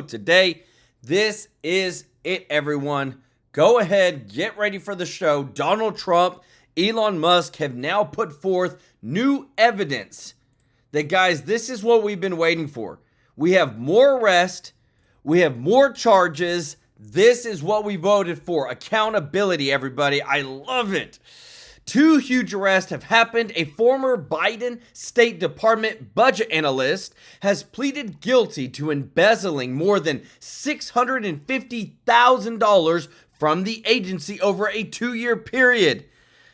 today. This is it, everyone. Go ahead, get ready for the show. Donald Trump, Elon Musk have now put forth new evidence that, guys, this is what we've been waiting for. We have more arrests. We have more charges. This is what we voted for. Accountability, everybody. I love it. Two huge arrests have happened. A former Biden State Department budget analyst has pleaded guilty to embezzling more than $650,000 from the agency over a 2-year period.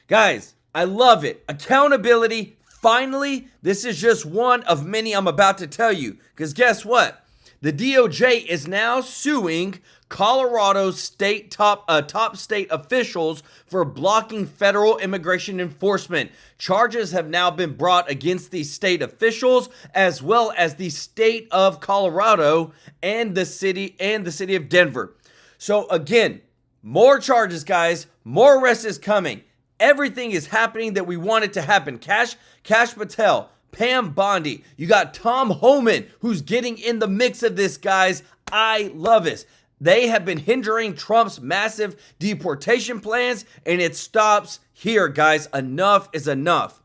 Guys, I love it. Accountability. Finally, this is just one of many I'm about to tell you. Because guess what? The DOJ is now suing Colorado's top state officials for blocking federal immigration enforcement. Charges have now been brought against these state officials, as well as the state of Colorado and the city of Denver. So again, more charges, guys. More arrests is coming. Everything is happening that we want it to happen. Kash Patel, Pam Bondi. You got Tom Homan, who's getting in the mix of this, guys. I love this. They have been hindering Trump's massive deportation plans, and it stops here, guys. Enough is enough.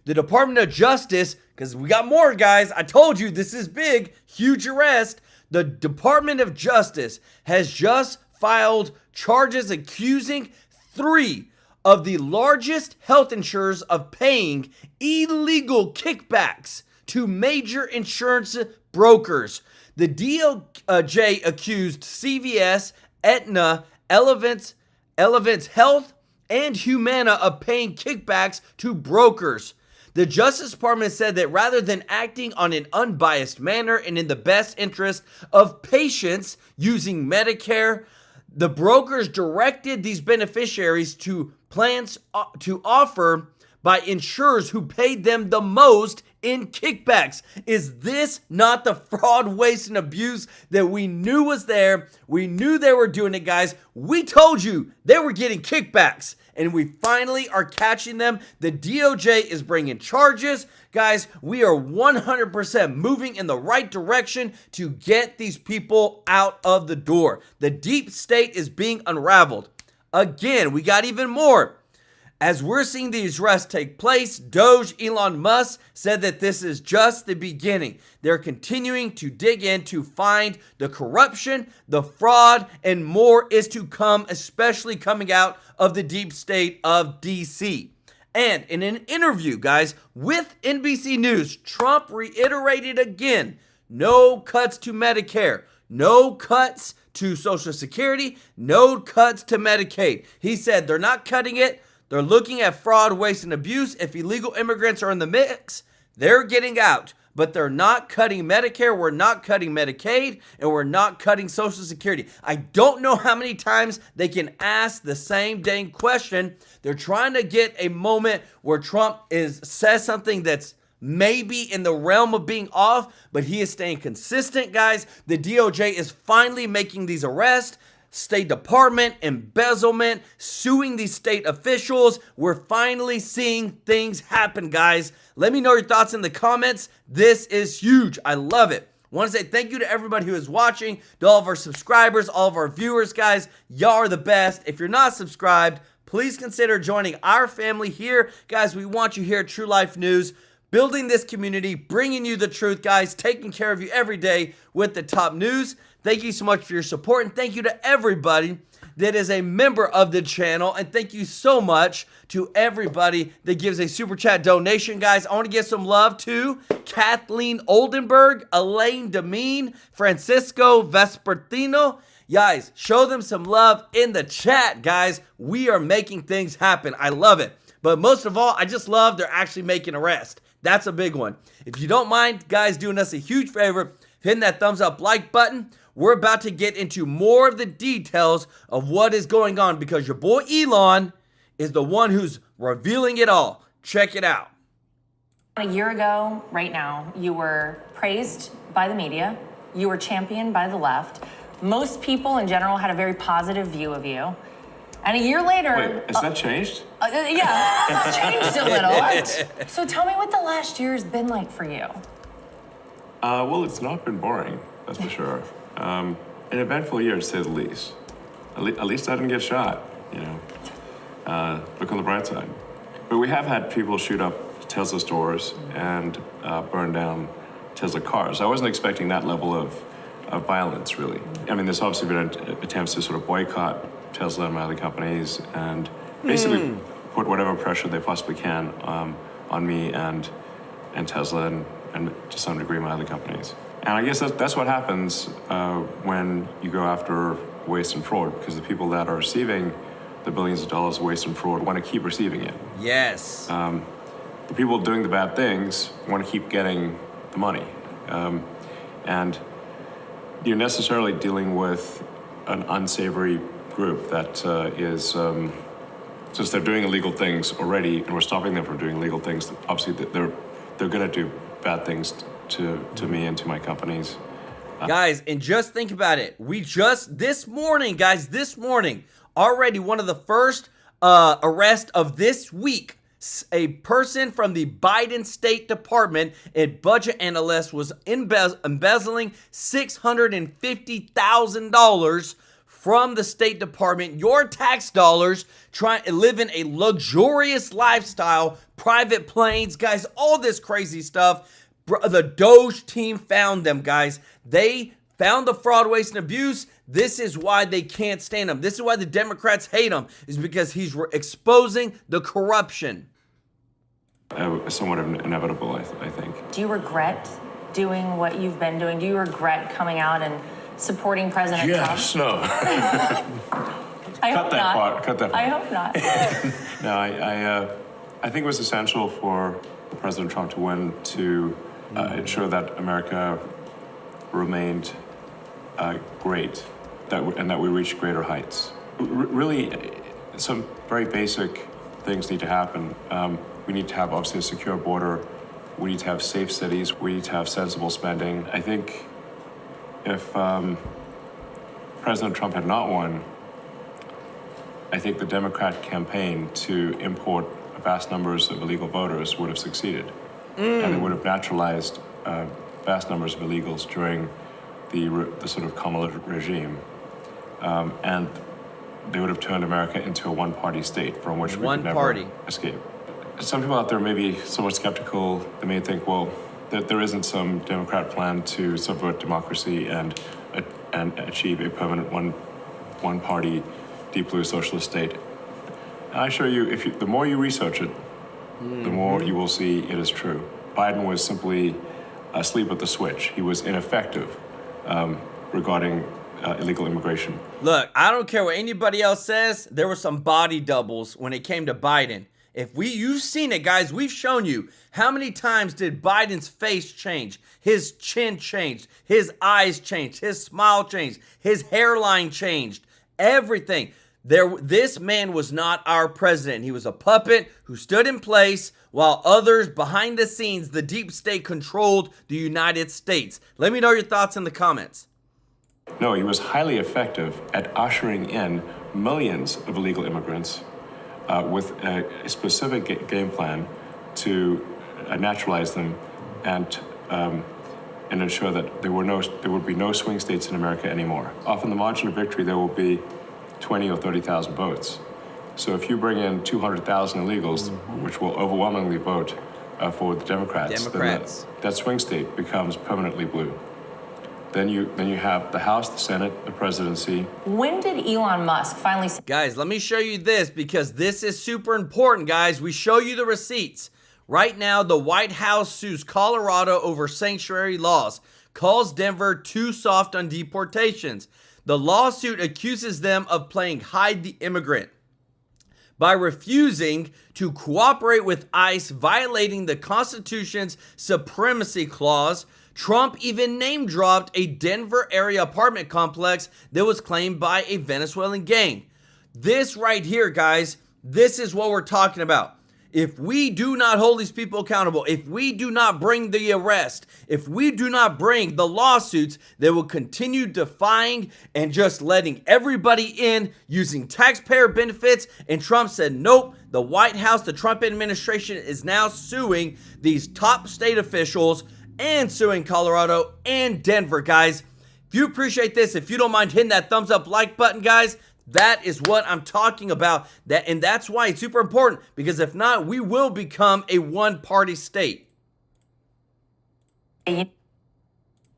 The Department of Justice, because we got more, guys. I told you this is big, huge arrest. The Department of Justice has just filed charges accusing 3 of the largest health insurers of paying illegal kickbacks to major insurance brokers. The DOJ accused CVS, Aetna, Elevance Health, and Humana of paying kickbacks to brokers. The Justice Department said that rather than acting on an unbiased manner and in the best interest of patients using Medicare, the brokers directed these beneficiaries to plans to offer by insurers who paid them the most in kickbacks. Is this not the fraud, waste, and abuse that we knew was there? We knew they were doing it, guys. We told you they were getting kickbacks, and we finally are catching them. The DOJ is bringing charges. Guys, we are 100% moving in the right direction to get these people out of the door. The deep state is being unraveled. Again, we got even more. As we're seeing these arrests take place, Doge Elon Musk said that this is just the beginning. They're continuing to dig in to find the corruption, the fraud, and more is to come, especially coming out of the deep state of DC. And in an interview, guys, with NBC News, Trump reiterated again, no cuts to Medicare, no cuts to Social Security, no cuts to Medicaid. He said they're not cutting it. They're looking at fraud, waste, and abuse. If illegal immigrants are in the mix, they're getting out. But they're not cutting Medicare, we're not cutting Medicaid, and we're not cutting Social Security. I don't know how many times they can ask the same dang question. They're trying to get a moment where Trump says something that's maybe in the realm of being off, but he is staying consistent, guys. The DOJ is finally making these arrests. State Department, embezzlement, suing these state officials. We're finally seeing things happen, guys. Let me know your thoughts in the comments. This is huge. I love it. I want to say thank you to everybody who is watching, to all of our subscribers, all of our viewers, guys. Y'all are the best. If you're not subscribed, please consider joining our family here. Guys, we want you here at TrueLife News, building this community, bringing you the truth, guys, taking care of you every day with the top news. Thank you so much for your support, and thank you to everybody that is a member of the channel, and thank you so much to everybody that gives a super chat donation, guys. I want to give some love to Kathleen Oldenburg, Elaine Demeen, Francisco Vespertino. Guys, show them some love in the chat, guys. We are making things happen. I love it. But most of all, I just love they're actually making arrests. That's a big one. If you don't mind, guys, doing us a huge favor, hitting that thumbs up like button. We're about to get into more of the details of what is going on because your boy Elon is the one who's revealing it all. Check it out. A year ago, right now, you were praised by the media. You were championed by the left. Most people in general had a very positive view of you. And a year later... Wait, has that changed? Yeah, it's changed a little. So tell me what the last year has been like for you. Well, it's not been boring, that's for sure. An eventful year, to say the least. At least I didn't get shot, you know. Look on the bright side. But we have had people shoot up Tesla stores and burn down Tesla cars. I wasn't expecting that level of violence, really. I mean, there's obviously been attempts to sort of boycott Tesla and my other companies and basically put whatever pressure they possibly can on me and Tesla and to some degree my other companies. And I guess that's what happens when you go after waste and fraud, because the people that are receiving the billions of dollars of waste and fraud want to keep receiving it. Yes. The people doing the bad things want to keep getting the money. And you're necessarily dealing with an unsavory group that is, since they're doing illegal things already and we're stopping them from doing illegal things, obviously they're going to do bad things to me and to my companies. Guys, and just think about it. This morning, already one of the first arrests of this week, a person from the Biden State Department and budget analyst was embezzling $650,000 from the State Department, your tax dollars, living a luxurious lifestyle, private planes, guys, all this crazy stuff. The Doge team found them, guys. They found the fraud, waste, and abuse. This is why they can't stand him. This is why the Democrats hate him, is because he's exposing the corruption. Somewhat inevitable, I think. Do you regret doing what you've been doing? Do you regret coming out and supporting President Trump? Yes, no. I hope not. Cut that part. I hope not. No, I think it was essential for President Trump to win to ensure that America remained great, and that we reached greater heights. Really, some very basic things need to happen. We need to have, obviously, a secure border. We need to have safe cities. We need to have sensible spending. I think if President Trump had not won, I think the Democrat campaign to import vast numbers of illegal voters would have succeeded. And it would have naturalized vast numbers of illegals during the sort of Kamala regime. And they would have turned America into a one-party state from which we could never escape. Some people out there may be somewhat skeptical. They may think, well, that there isn't some Democrat plan to subvert democracy and achieve a permanent one-party, deep blue socialist state. And I assure you, the more you research it, the more you will see it is true. Biden was simply asleep at the switch. He was ineffective regarding illegal immigration. Look, I don't care what anybody else says. There were some body doubles when it came to Biden. You've seen it, guys. We've shown you. How many times did Biden's face change? His chin changed. His eyes changed. His smile changed. His hairline changed. Everything. This man was not our president. He was a puppet who stood in place while others behind the scenes, the deep state, controlled the United States. Let me know your thoughts in the comments. No, he was highly effective at ushering in millions of illegal immigrants with a specific game plan to naturalize them and ensure that there would be no swing states in America anymore. Often the margin of victory there will be 20 or 30,000 votes. So if you bring in 200,000 illegals, which will overwhelmingly vote for the Democrats. Then that swing state becomes permanently blue. Then you have the House, the Senate, the presidency. When did Elon Musk finally... Guys, let me show you this because this is super important, guys. We show you the receipts. Right now, the White House sues Colorado over sanctuary laws, calls Denver too soft on deportations. The lawsuit accuses them of playing hide the immigrant by refusing to cooperate with ICE, violating the Constitution's supremacy clause. Trump even name-dropped a Denver area apartment complex that was claimed by a Venezuelan gang. This right here, guys, this is what we're talking about. If we do not hold these people accountable, if we do not bring the arrest, if we do not bring the lawsuits, they will continue defying and just letting everybody in using taxpayer benefits. And Trump said, nope, the White House, the Trump administration is now suing these top state officials and suing Colorado and Denver, guys. If you appreciate this, if you don't mind hitting that thumbs up like button, guys, that is what I'm talking about. And that's why it's super important, because if not, we will become a one-party state. You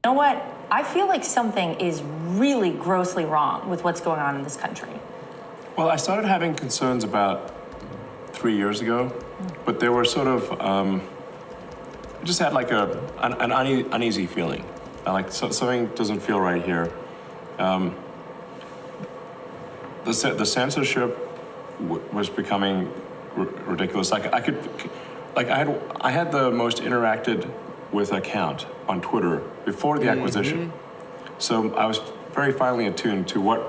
know what? I feel like something is really grossly wrong with what's going on in this country. Well, I started having concerns about 3 years ago, but they were sort of, I just had like an uneasy feeling. Like something doesn't feel right here. The censorship was becoming ridiculous. Like I had the most interacted with account on Twitter before the acquisition. So I was very finely attuned to what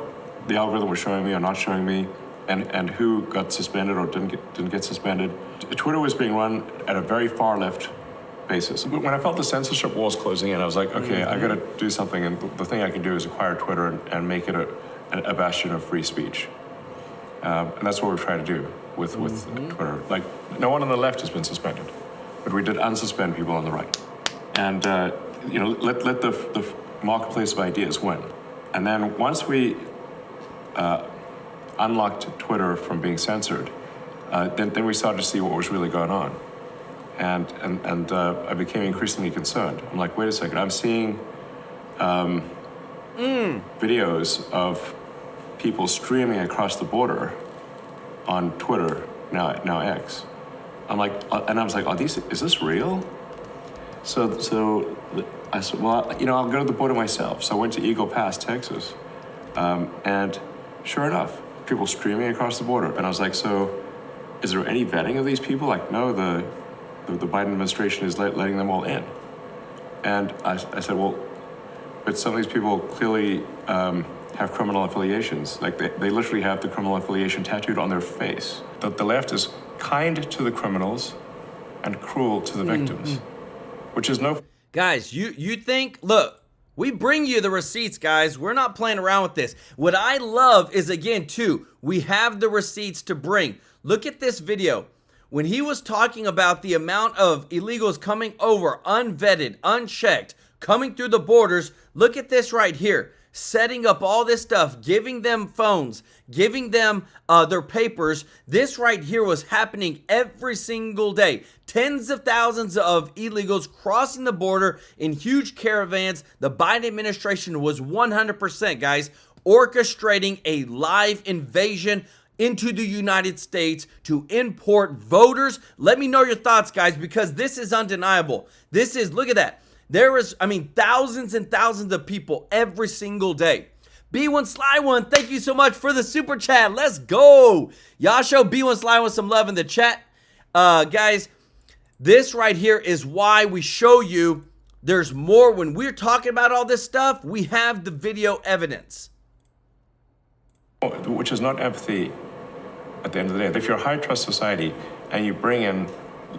the algorithm was showing me or not showing me, and who got suspended or didn't get suspended. Twitter was being run at a very far left basis. When I felt the censorship walls closing in, I was like, okay, I got to do something, and the thing I can do is acquire Twitter and make it a bastion of free speech. And that's what we're trying to do with Twitter. Like, no one on the left has been suspended, but we did unsuspend people on the right. And, let the marketplace of ideas win. And then once we unlocked Twitter from being censored, then we started to see what was really going on. And I became increasingly concerned. I'm like, wait a second, I'm seeing videos of people streaming across the border on Twitter, now X. I'm like, and I was like, is this real? So I said, well, I'll go to the border myself. So I went to Eagle Pass, Texas, and sure enough, people streaming across the border. And I was like, so is there any vetting of these people? Like, no, the Biden administration is letting them all in. And I said, well, but some of these people clearly have criminal affiliations. Like they literally have the criminal affiliation tattooed on their face. The left is kind to the criminals and cruel to the victims, which is no... Guys, you think, look, we bring you the receipts, guys. We're not playing around with this. What I love is, again, too, we have the receipts to bring. Look at this video. When he was talking about the amount of illegals coming over, unvetted, unchecked, coming through the borders, look at this right here. Setting up all this stuff, giving them phones, giving them their papers. This right here was happening every single day. Tens of thousands of illegals crossing the border in huge caravans. The Biden administration was 100%, guys, orchestrating a live invasion into the United States to import voters. Let me know your thoughts, guys, because this is undeniable. This is, look at that. There is, thousands and thousands of people every single day. B1 Sly One, thank you so much for the super chat. Let's go. Y'all show B1 Sly One some love in the chat. Guys, this right here is why we show you there's more. When we're talking about all this stuff, we have the video evidence. Which is not empathy at the end of the day. If you're a high trust society and you bring in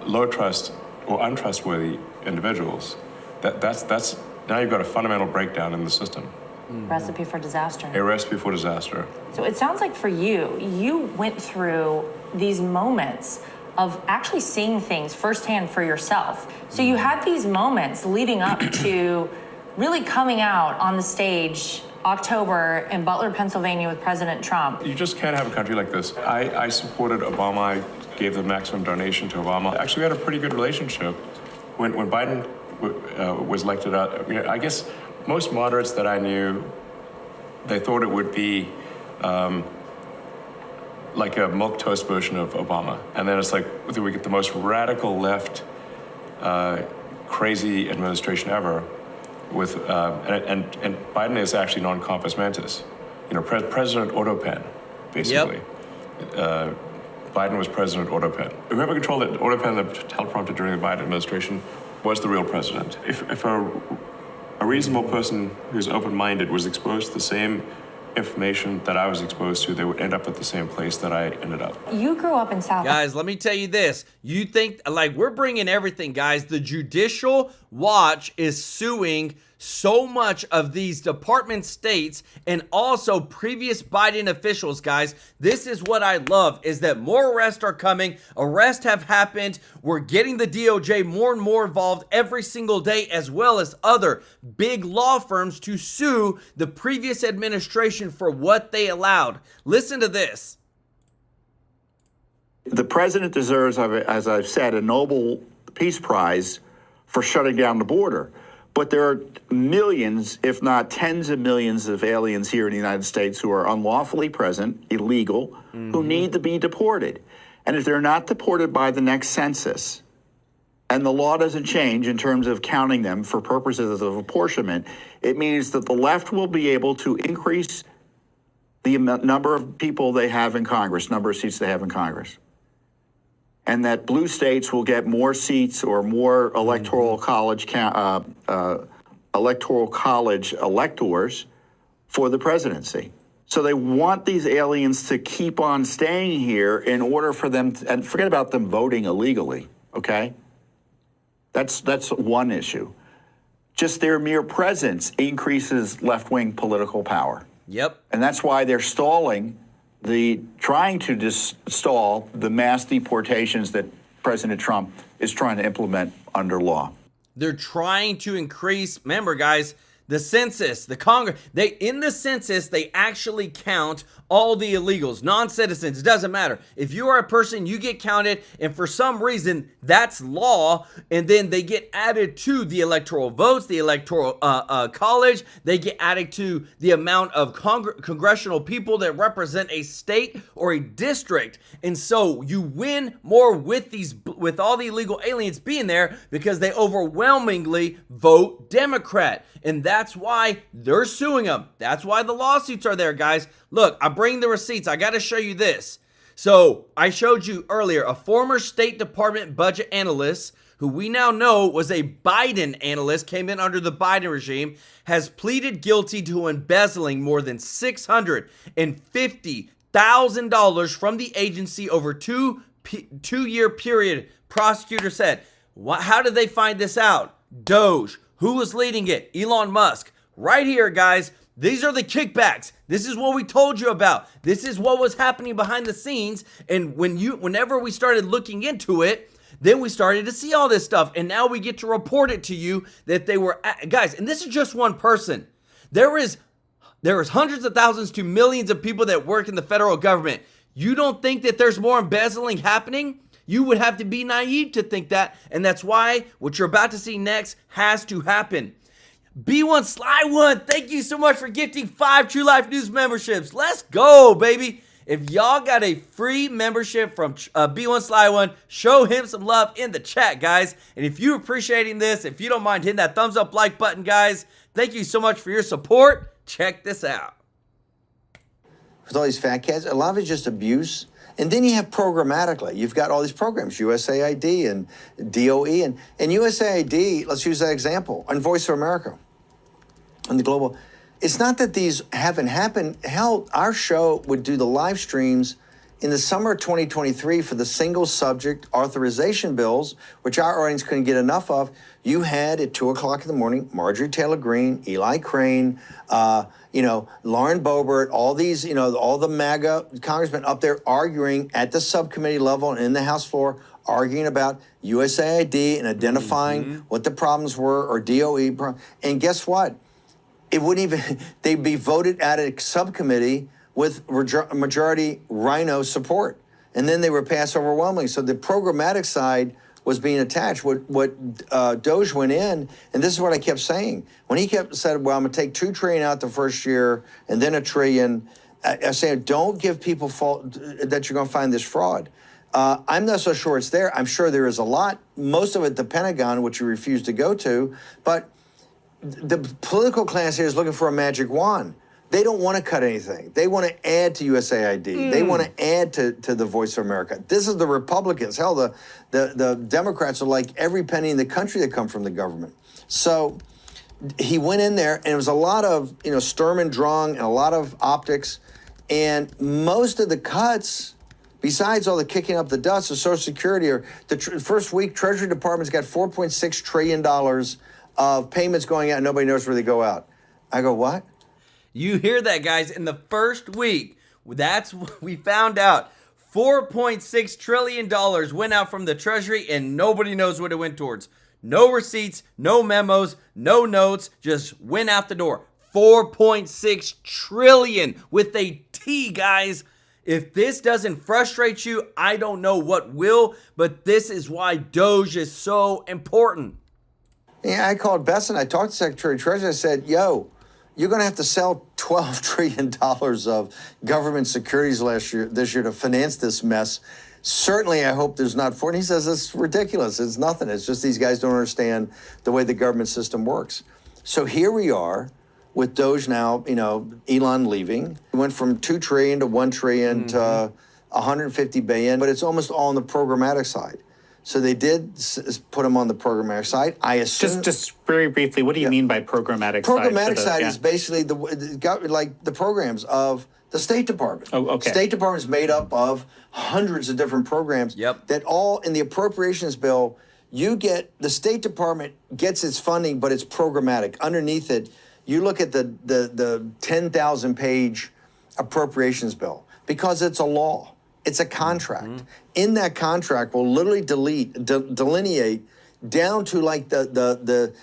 low trust or untrustworthy individuals, that's now you've got a fundamental breakdown in the system. Recipe for disaster. A recipe for disaster. So it sounds like for you went through these moments of actually seeing things firsthand for yourself. So you had these moments leading up to really coming out on the stage October in Butler, Pennsylvania with President Trump. You just can't have a country like this. I supported Obama. I gave the maximum donation to Obama. Actually, we had a pretty good relationship. When Biden was elected out, I guess most moderates that I knew, they thought it would be like a milquetoast version of Obama. And then it's like, we get the most radical left, crazy administration ever. With and Biden is actually non-compos mentis, President Autopen, basically. Yep. Biden was President Autopen. Whoever controlled the Autopen, the teleprompter during the Biden administration, was the real president. If a reasonable person who's open-minded was exposed to the same information that I was exposed to, they would end up at the same place that I ended up. You grew up in South... Guys, let me tell you this. You think, we're bringing everything, guys. The Judicial Watch is suing so much of these department states and also previous Biden officials, guys. This is what I love, is that more arrests are coming. Arrests have happened. We're getting the DOJ more and more involved every single day, as well as other big law firms to sue the previous administration for what they allowed. Listen to this. The president deserves, as I've said, a Nobel Peace Prize for shutting down the border. But there are millions, if not tens of millions of aliens here in the United States who are unlawfully present, illegal, who need to be deported. And if they're not deported by the next census, and the law doesn't change in terms of counting them for purposes of apportionment, it means that the left will be able to increase the number of people they have in Congress, number of seats they have in Congress. And that blue states will get more seats or more electoral college electors for the presidency. So they want these aliens to keep on staying here in order for them to, and forget about them voting illegally, okay? That's one issue. Just their mere presence increases left-wing political power. Yep. And that's why they're trying to stall the mass deportations that President Trump is trying to implement under law. They're trying to increase, remember guys, the census, the Congress, in the census, they actually count all the illegals, non-citizens, it doesn't matter. If you are a person, you get counted, and for some reason, that's law, and then they get added to the electoral votes, the electoral college, they get added to the amount of congressional people that represent a state or a district, and so you win more with all the illegal aliens being there because they overwhelmingly vote Democrat. And that's why they're suing them. That's why the lawsuits are there, guys. Look, I bring the receipts. I got to show you this. So I showed you earlier a former State Department budget analyst who we now know was a Biden analyst, came in under the Biden regime, has pleaded guilty to embezzling more than $650,000 from the agency over two-year period. Prosecutor said, how did they find this out? Doge. Who was leading it? Elon Musk. Right here, guys. These are the kickbacks. This is what we told you about. This is what was happening behind the scenes. And whenever we started looking into it, then we started to see all this stuff. And now we get to report it to you that they were, guys, and this is just one person. There is hundreds of thousands to millions of people that work in the federal government. You don't think that there's more embezzling happening? You would have to be naive to think that, and that's why what you're about to see next has to happen. B1 Sly One, thank you so much for gifting 5 TrueLife News memberships. Let's go, baby. If y'all got a free membership from B1 Sly One, show him some love in the chat, guys. And if you're appreciating this, if you don't mind hitting that thumbs up like button, guys, thank you so much for your support. Check this out. With all these fat cats, a lot of it's just abuse. And then you have programmatically. You've got all these programs, USAID and DOE. And USAID, let's use that example, on Voice of America, on the global. It's not that these haven't happened. Hell, our show would do the live streams in the summer of 2023 for the single subject authorization bills, which our audience couldn't get enough of. You had at 2 o'clock in the morning, Marjorie Taylor Greene, Eli Crane, Lauren Boebert, all these, all the MAGA congressmen up there arguing at the subcommittee level and in the House floor, arguing about USAID and identifying what the problems were, or DOE. And guess what? It wouldn't even, they'd be voted at a subcommittee with majority Rhino support. And then they were passed overwhelmingly. So the programmatic side was being attached. What Doge went in, and this is what I kept saying. When he said, well, I'm going to take $2 trillion out the first year and then $1 trillion, I said, don't give people fault that you're going to find this fraud. I'm not so sure it's there. I'm sure there is a lot. Most of it, the Pentagon, which you refuse to go to. But the political class here is looking for a magic wand. They don't want to cut anything. They want to add to USAID. They want to add to the Voice of America. This is the Republicans. Hell, the Democrats are like every penny in the country that come from the government. So he went in there, and it was a lot of Sturm and Drang and a lot of optics. And most of the cuts, besides all the kicking up the dust of Social Security, or the first week, Treasury Department's got $4.6 trillion of payments going out and nobody knows where they go out. I go, what? You hear that, guys? In the first week, that's what we found out. $4.6 trillion went out from the Treasury and nobody knows what it went towards. No receipts, no memos, no notes, just went out the door. 4.6 trillion with a T, guys. If this doesn't frustrate you, I don't know what will, but this is why Doge is so important. Yeah, I called Beth and I talked to Secretary of Treasury. I said, yo, you're going to have to sell $12 trillion of government securities this year to finance this mess. Certainly, I hope there's not four. And he says, it's ridiculous. It's nothing. It's just these guys don't understand the way the government system works. So here we are with Doge now, Elon leaving. It went from 2 trillion to 1 trillion to 150 billion, but it's almost all on the programmatic side. So they did put him on the programmatic side. I assume. Just very briefly, what do you mean by programmatic side? Programmatic side is basically the programs of the State Department. Oh, okay. State Department is made up of hundreds of different programs. Yep. That all in the appropriations bill, the State Department gets its funding, but it's programmatic. Underneath it, you look at the 10,000-page appropriations bill because it's a law. It's a contract. In that contract, we'll literally delineate down to like the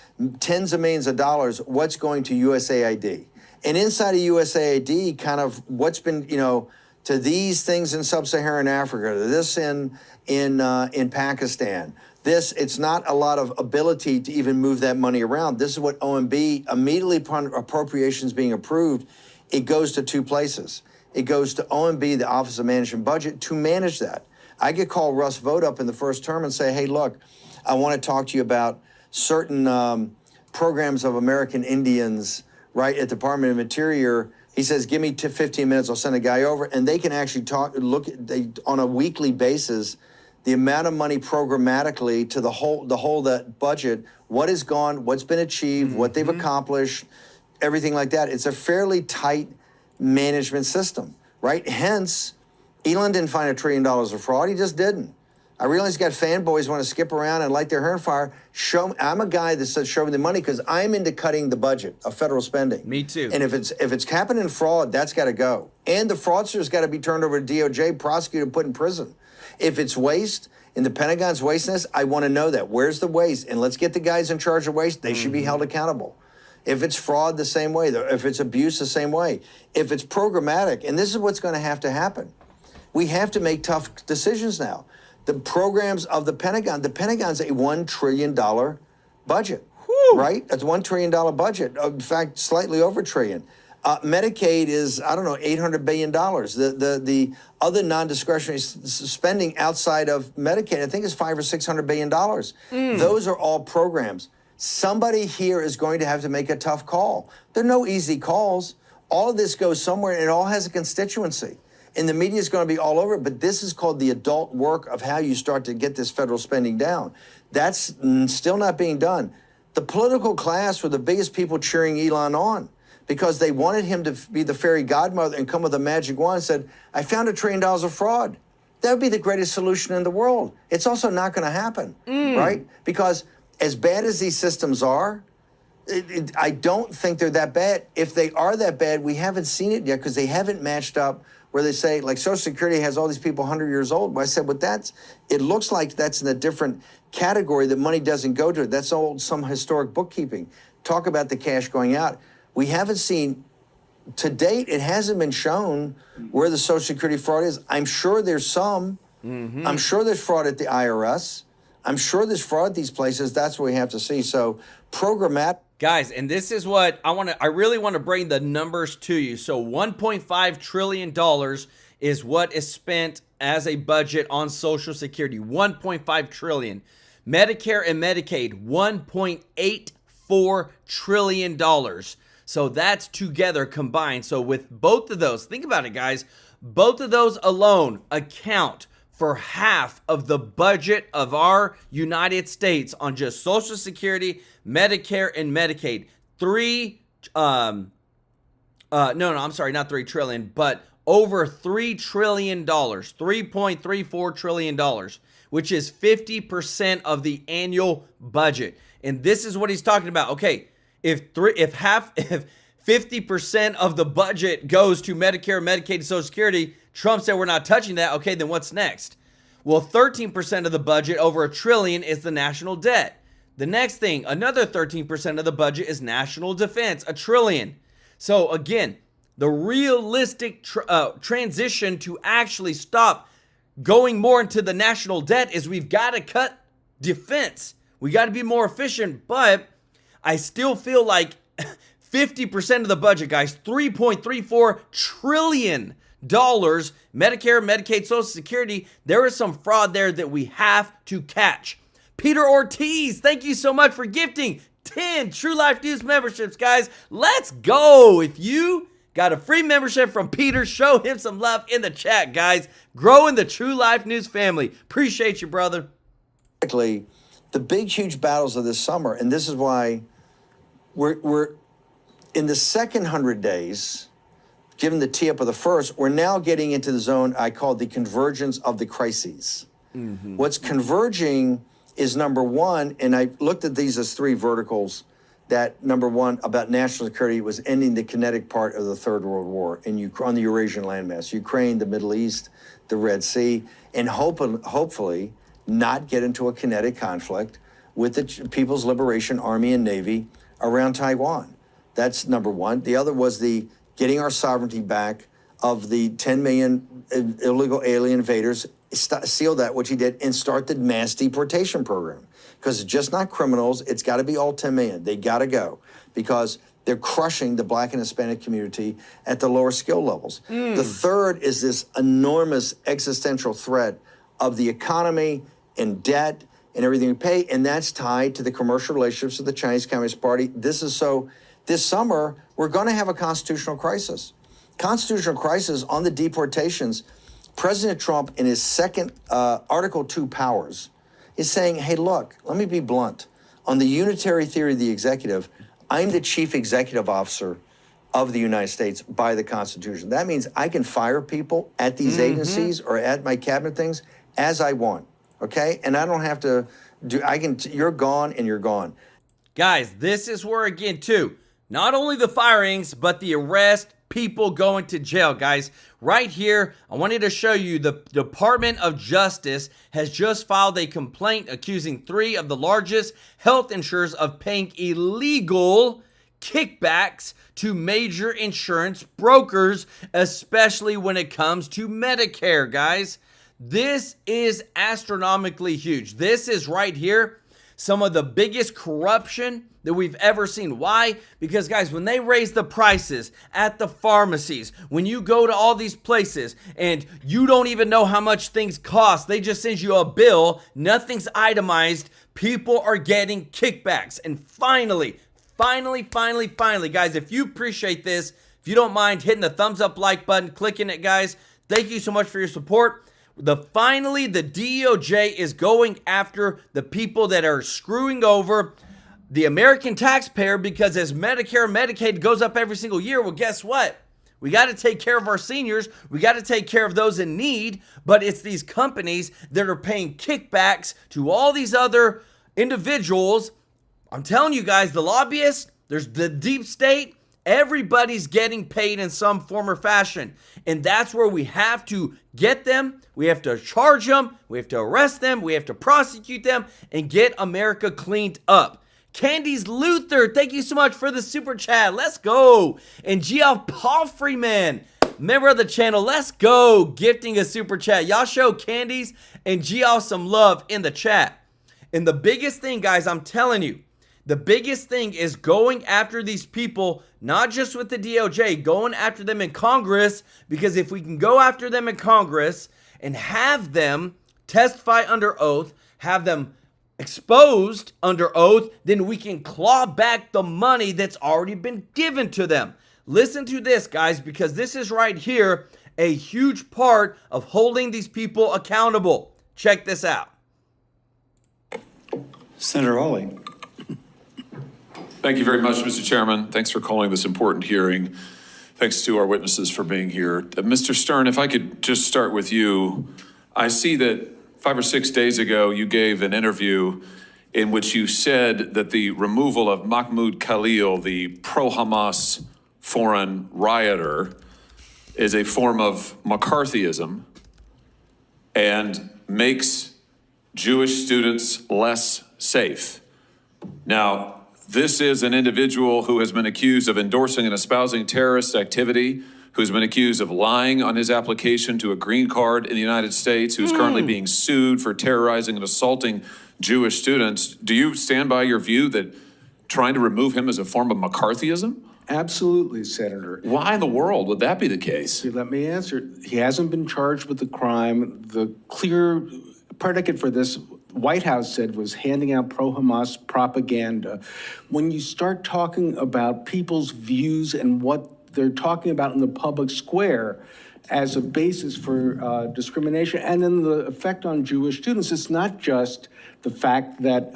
tens of millions of dollars what's going to USAID. And inside of USAID, kind of what's been, to these things in sub-Saharan Africa, to this in Pakistan. It's not a lot of ability to even move that money around. This is what OMB, immediately upon appropriations being approved, it goes to 2 places. It goes to OMB, the Office of Management Budget, to manage that. I get called Russ Vogt up in the first term and say, hey, look, I want to talk to you about certain programs of American Indians, right, at Department of Interior. He says, give me 15 minutes, I'll send a guy over, and they can actually on a weekly basis, the amount of money programmatically to the whole that budget, what is gone, what's been achieved, what they've accomplished, everything like that. It's a fairly tight management system, right? Hence, Elon didn't find $1 trillion of fraud. He just didn't. I realize he's got fanboys want to skip around and light their hair on fire. I'm a guy that says show me the money because I'm into cutting the budget of federal spending. Me too. And if it's happening fraud, that's got to go. And the fraudster's got to be turned over to DOJ, prosecuted, put in prison. If it's waste, in the Pentagon's waste nest, I want to know that. Where's the waste? And let's get the guys in charge of waste. They should be held accountable. If it's fraud, the same way. If it's abuse, the same way. If it's programmatic, and this is what's going to happen. We have to make tough decisions now. The programs of the Pentagon's a $1 trillion budget, right? That's $1 trillion budget. In fact, slightly over a trillion. Medicaid is, I don't know, $800 billion. The other non-discretionary spending outside of Medicaid, I think is $500 or $600 billion. Those are all programs. Somebody here is going to have to make a tough call. There are no easy calls. All of this goes somewhere, and it all has a constituency. And the media is going to be all over it, but this is called the adult work of how you start to get this federal spending down. That's still not being done. The political class were the biggest people cheering Elon on because they wanted him to be the fairy godmother and come with a magic wand and said, I found $1 trillion of fraud. That would be the greatest solution in the world. It's also not going to happen, right? Because as bad as these systems are, I don't think they're that bad. If they are that bad, we haven't seen it yet because they haven't matched up where they say, like, Social Security has all these people 100 years old. But I said, but it looks like that's in a different category that money doesn't go to. That's some historic bookkeeping. Talk about the cash going out. We haven't seen, to date, it hasn't been shown where the Social Security fraud is. I'm sure there's some. I'm sure there's fraud at the IRS. I'm sure there's fraud at these places. That's what we have to see. So programmatic. Guys, and this is what I really want to bring the numbers to you. So $1.5 trillion is what is spent as a budget on Social Security. $1.5 trillion. Medicare and Medicaid, $1.84 trillion. So that's together combined. So with both of those, think about it, guys. Both of those alone account for half of the budget of our United States on just Social Security, Medicare, and Medicaid. Not 3 trillion, but over $3 trillion, $3.34 trillion, which is 50% of the annual budget. And this is what he's talking about. Okay, if 50% of the budget goes to Medicare, Medicaid, and Social Security, Trump said we're not touching that. Okay, then what's next? Well, 13% of the budget, over $1 trillion, is the national debt. The next thing, another 13% of the budget is national defense, $1 trillion. So again, the realistic transition to actually stop going more into the national debt is we've got to cut defense. We got to be more efficient, but I still feel like 50% of the budget, guys, $3.34 trillion, Medicare, Medicaid, Social Security, there is some fraud there that we have to catch. Peter Ortiz, thank you so much for gifting 10 TrueLife News memberships, guys. Let's go. If you got a free membership from Peter, show him some love in the chat, guys. Grow in the TrueLife News family. Appreciate you, brother. The big, huge battles of this summer, and this is why we're in the second 100 days, given the tee up of the first, we're now getting into the zone I call the convergence of the crises. What's converging is number one, and I looked at these as three verticals, that number one about national security was ending the kinetic part of the Third World War on the Eurasian landmass, Ukraine, the Middle East, the Red Sea, and hopefully not get into a kinetic conflict with the People's Liberation Army and Navy around Taiwan. That's number one. The other was the getting our sovereignty back of the 10 million illegal alien invaders, seal that, which he did, and start the mass deportation program. Because it's just not criminals. It's got to be all 10 million. They got to go because they're crushing the Black and Hispanic community at the lower skill levels. The third is this enormous existential threat of the economy and debt and everything we pay, and that's tied to the commercial relationships with the Chinese Communist Party. This summer, we're going to have a constitutional crisis. Constitutional crisis on the deportations. President Trump, in his second Article 2 powers, is saying, hey, look, let me be blunt. On the unitary theory of the executive, I'm the chief executive officer of the United States by the Constitution. That means I can fire people at these agencies or at my cabinet things as I want, okay? And I don't have to you're gone and you're gone. Guys, this is where, again, too, not only the firings, but the arrest, people going to jail, guys. Right here, I wanted to show you the Department of Justice has just filed a complaint accusing 3 of the largest health insurers of paying illegal kickbacks to major insurance brokers, especially when it comes to Medicare, guys. This is astronomically huge. This is right here some of the biggest corruption that we've ever seen. Why? Because, guys, when they raise the prices at the pharmacies, when you go to all these places and you don't even know how much things cost, they just send you a bill, nothing's itemized, people are getting kickbacks. And finally, guys, if you appreciate this, if you don't mind hitting the thumbs up like button, clicking it, guys, thank you so much for your support. Finally, the DOJ is going after the people that are screwing over the American taxpayer, because as Medicare and Medicaid goes up every single year, well, guess what? We got to take care of our seniors. We got to take care of those in need, but it's these companies that are paying kickbacks to all these other individuals. I'm telling you guys, the lobbyists, there's the deep state, everybody's getting paid in some form or fashion. And that's where we have to get them. We have to charge them. We have to arrest them. We have to prosecute them and get America cleaned up. Candace Luther, thank you so much for the super chat. Let's go. And GL Paul Freeman, member of the channel, let's go. Gifting a super chat. Y'all show Candace and GL some love in the chat. And the biggest thing, guys, I'm telling you, the biggest thing is going after these people, not just with the DOJ, going after them in Congress, because if we can go after them in Congress and have them testify under oath, have them exposed under oath, then we can claw back the money that's already been given to them. Listen to this, guys, because this is right here a huge part of holding these people accountable. Check this out. Senator Hawley. Thank you very much, Mr. Chairman. Thanks for calling this important hearing. Thanks to our witnesses for being here. Mr. Stern, if I could just start with you. I see that 5 or 6 days ago, you gave an interview in which you said that the removal of Mahmoud Khalil, the pro-Hamas foreign rioter, is a form of McCarthyism and makes Jewish students less safe. Now, this is an individual who has been accused of endorsing and espousing terrorist activity, who's been accused of lying on his application to a green card in the United States, who's currently being sued for terrorizing and assaulting Jewish students. Do you stand by your view that trying to remove him is a form of McCarthyism? Absolutely, Senator. Why in the world would that be the case? Let me answer. He hasn't been charged with the crime. The clear predicate for this, White House said, was handing out pro-Hamas propaganda. When you start talking about people's views and what they're talking about in the public square as a basis for discrimination, and then the effect on Jewish students, it's not just the fact that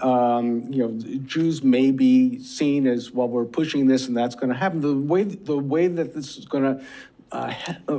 Jews may be seen as, well, we're pushing this and that's going to happen. The way that this is going to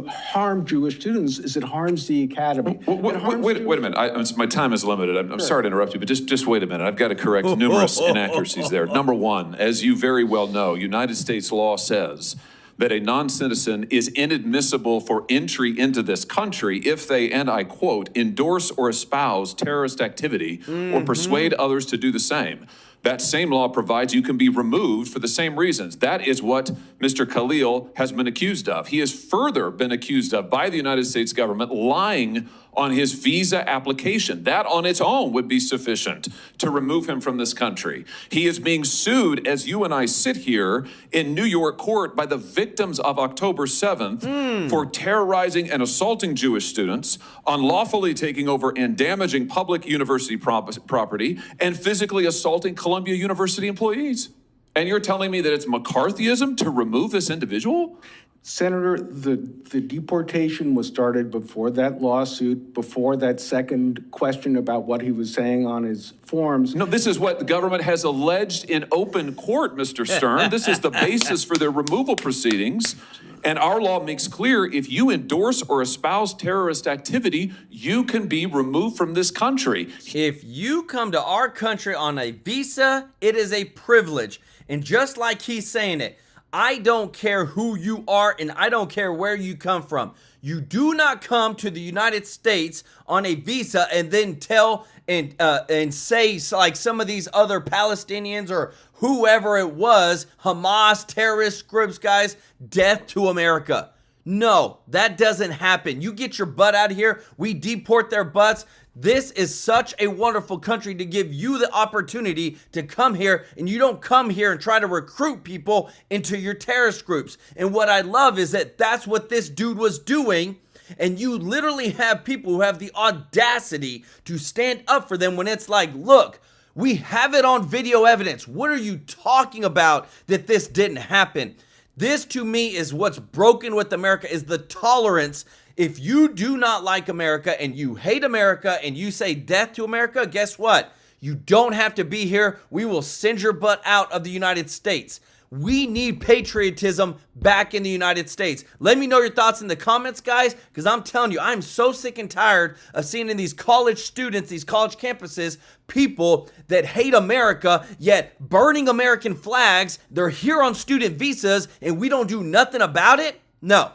harm Jewish students is it harms the academy. Wait a minute. My time is limited. I'm sorry to interrupt you, but just wait a minute. I've got to correct numerous inaccuracies there. Number one, as you very well know, United States law says that a non-citizen is inadmissible for entry into this country if they, and I quote, endorse or espouse terrorist activity or persuade others to do the same. That same law provides you can be removed for the same reasons. That is what Mr. Khalil has been accused of. He has further been accused of by the United States government lying on his visa application. That on its own would be sufficient to remove him from this country. He is being sued as you and I sit here in New York court by the victims of October 7th for terrorizing and assaulting Jewish students, unlawfully taking over and damaging public university property, and physically assaulting Columbia University employees. And you're telling me that it's McCarthyism to remove this individual? Senator, the deportation was started before that lawsuit, before that second question about what he was saying on his forms. No, this is what the government has alleged in open court, Mr. Stern. This is the basis for their removal proceedings. And our law makes clear if you endorse or espouse terrorist activity, you can be removed from this country. If you come to our country on a visa, it is a privilege. And just like he's saying it, I don't care who you are and I don't care where you come from. You do not come to the United States on a visa and then tell and say, like some of these other Palestinians or whoever it was, Hamas, terrorist groups, guys, death to America. No, that doesn't happen. You get your butt out of here. We deport their butts. This is such a wonderful country to give you the opportunity to come here, and you don't come here and try to recruit people into your terrorist groups. And what I love is that that's what this dude was doing. And you literally have people who have the audacity to stand up for them when it's like, look, we have it on video evidence. What are you talking about that this didn't happen? This to me is what's broken with America, is the tolerance. If you do not like America and you hate America and you say death to America, guess what? You don't have to be here. We will send your butt out of the United States. We need patriotism back in the United States. Let me know your thoughts in the comments, guys, because I'm telling you, I'm so sick and tired of seeing in these college students, these college campuses, people that hate America, yet burning American flags. They're here on student visas, and we don't do nothing about it. No.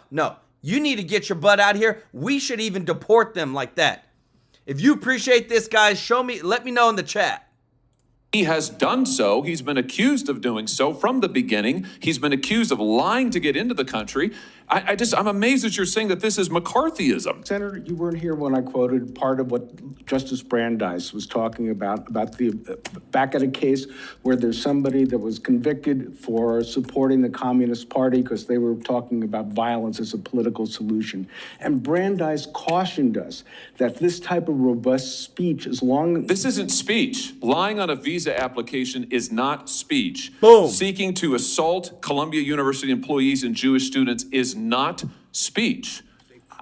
You need to get your butt out here. We should even deport them like that. If you appreciate this, guys, show me, let me know in the chat. He has done so. He's been accused of doing so from the beginning. He's been accused of lying to get into the country. I'm amazed that you're saying that this is McCarthyism. Senator, you weren't here when I quoted part of what Justice Brandeis was talking about the back at a case where there's somebody that was convicted for supporting the Communist Party because they were talking about violence as a political solution. And Brandeis cautioned us that this type of robust speech, as long... This isn't speech. Lying on a visa application is not speech. Boom. Seeking to assault Columbia University employees and Jewish students is not speech.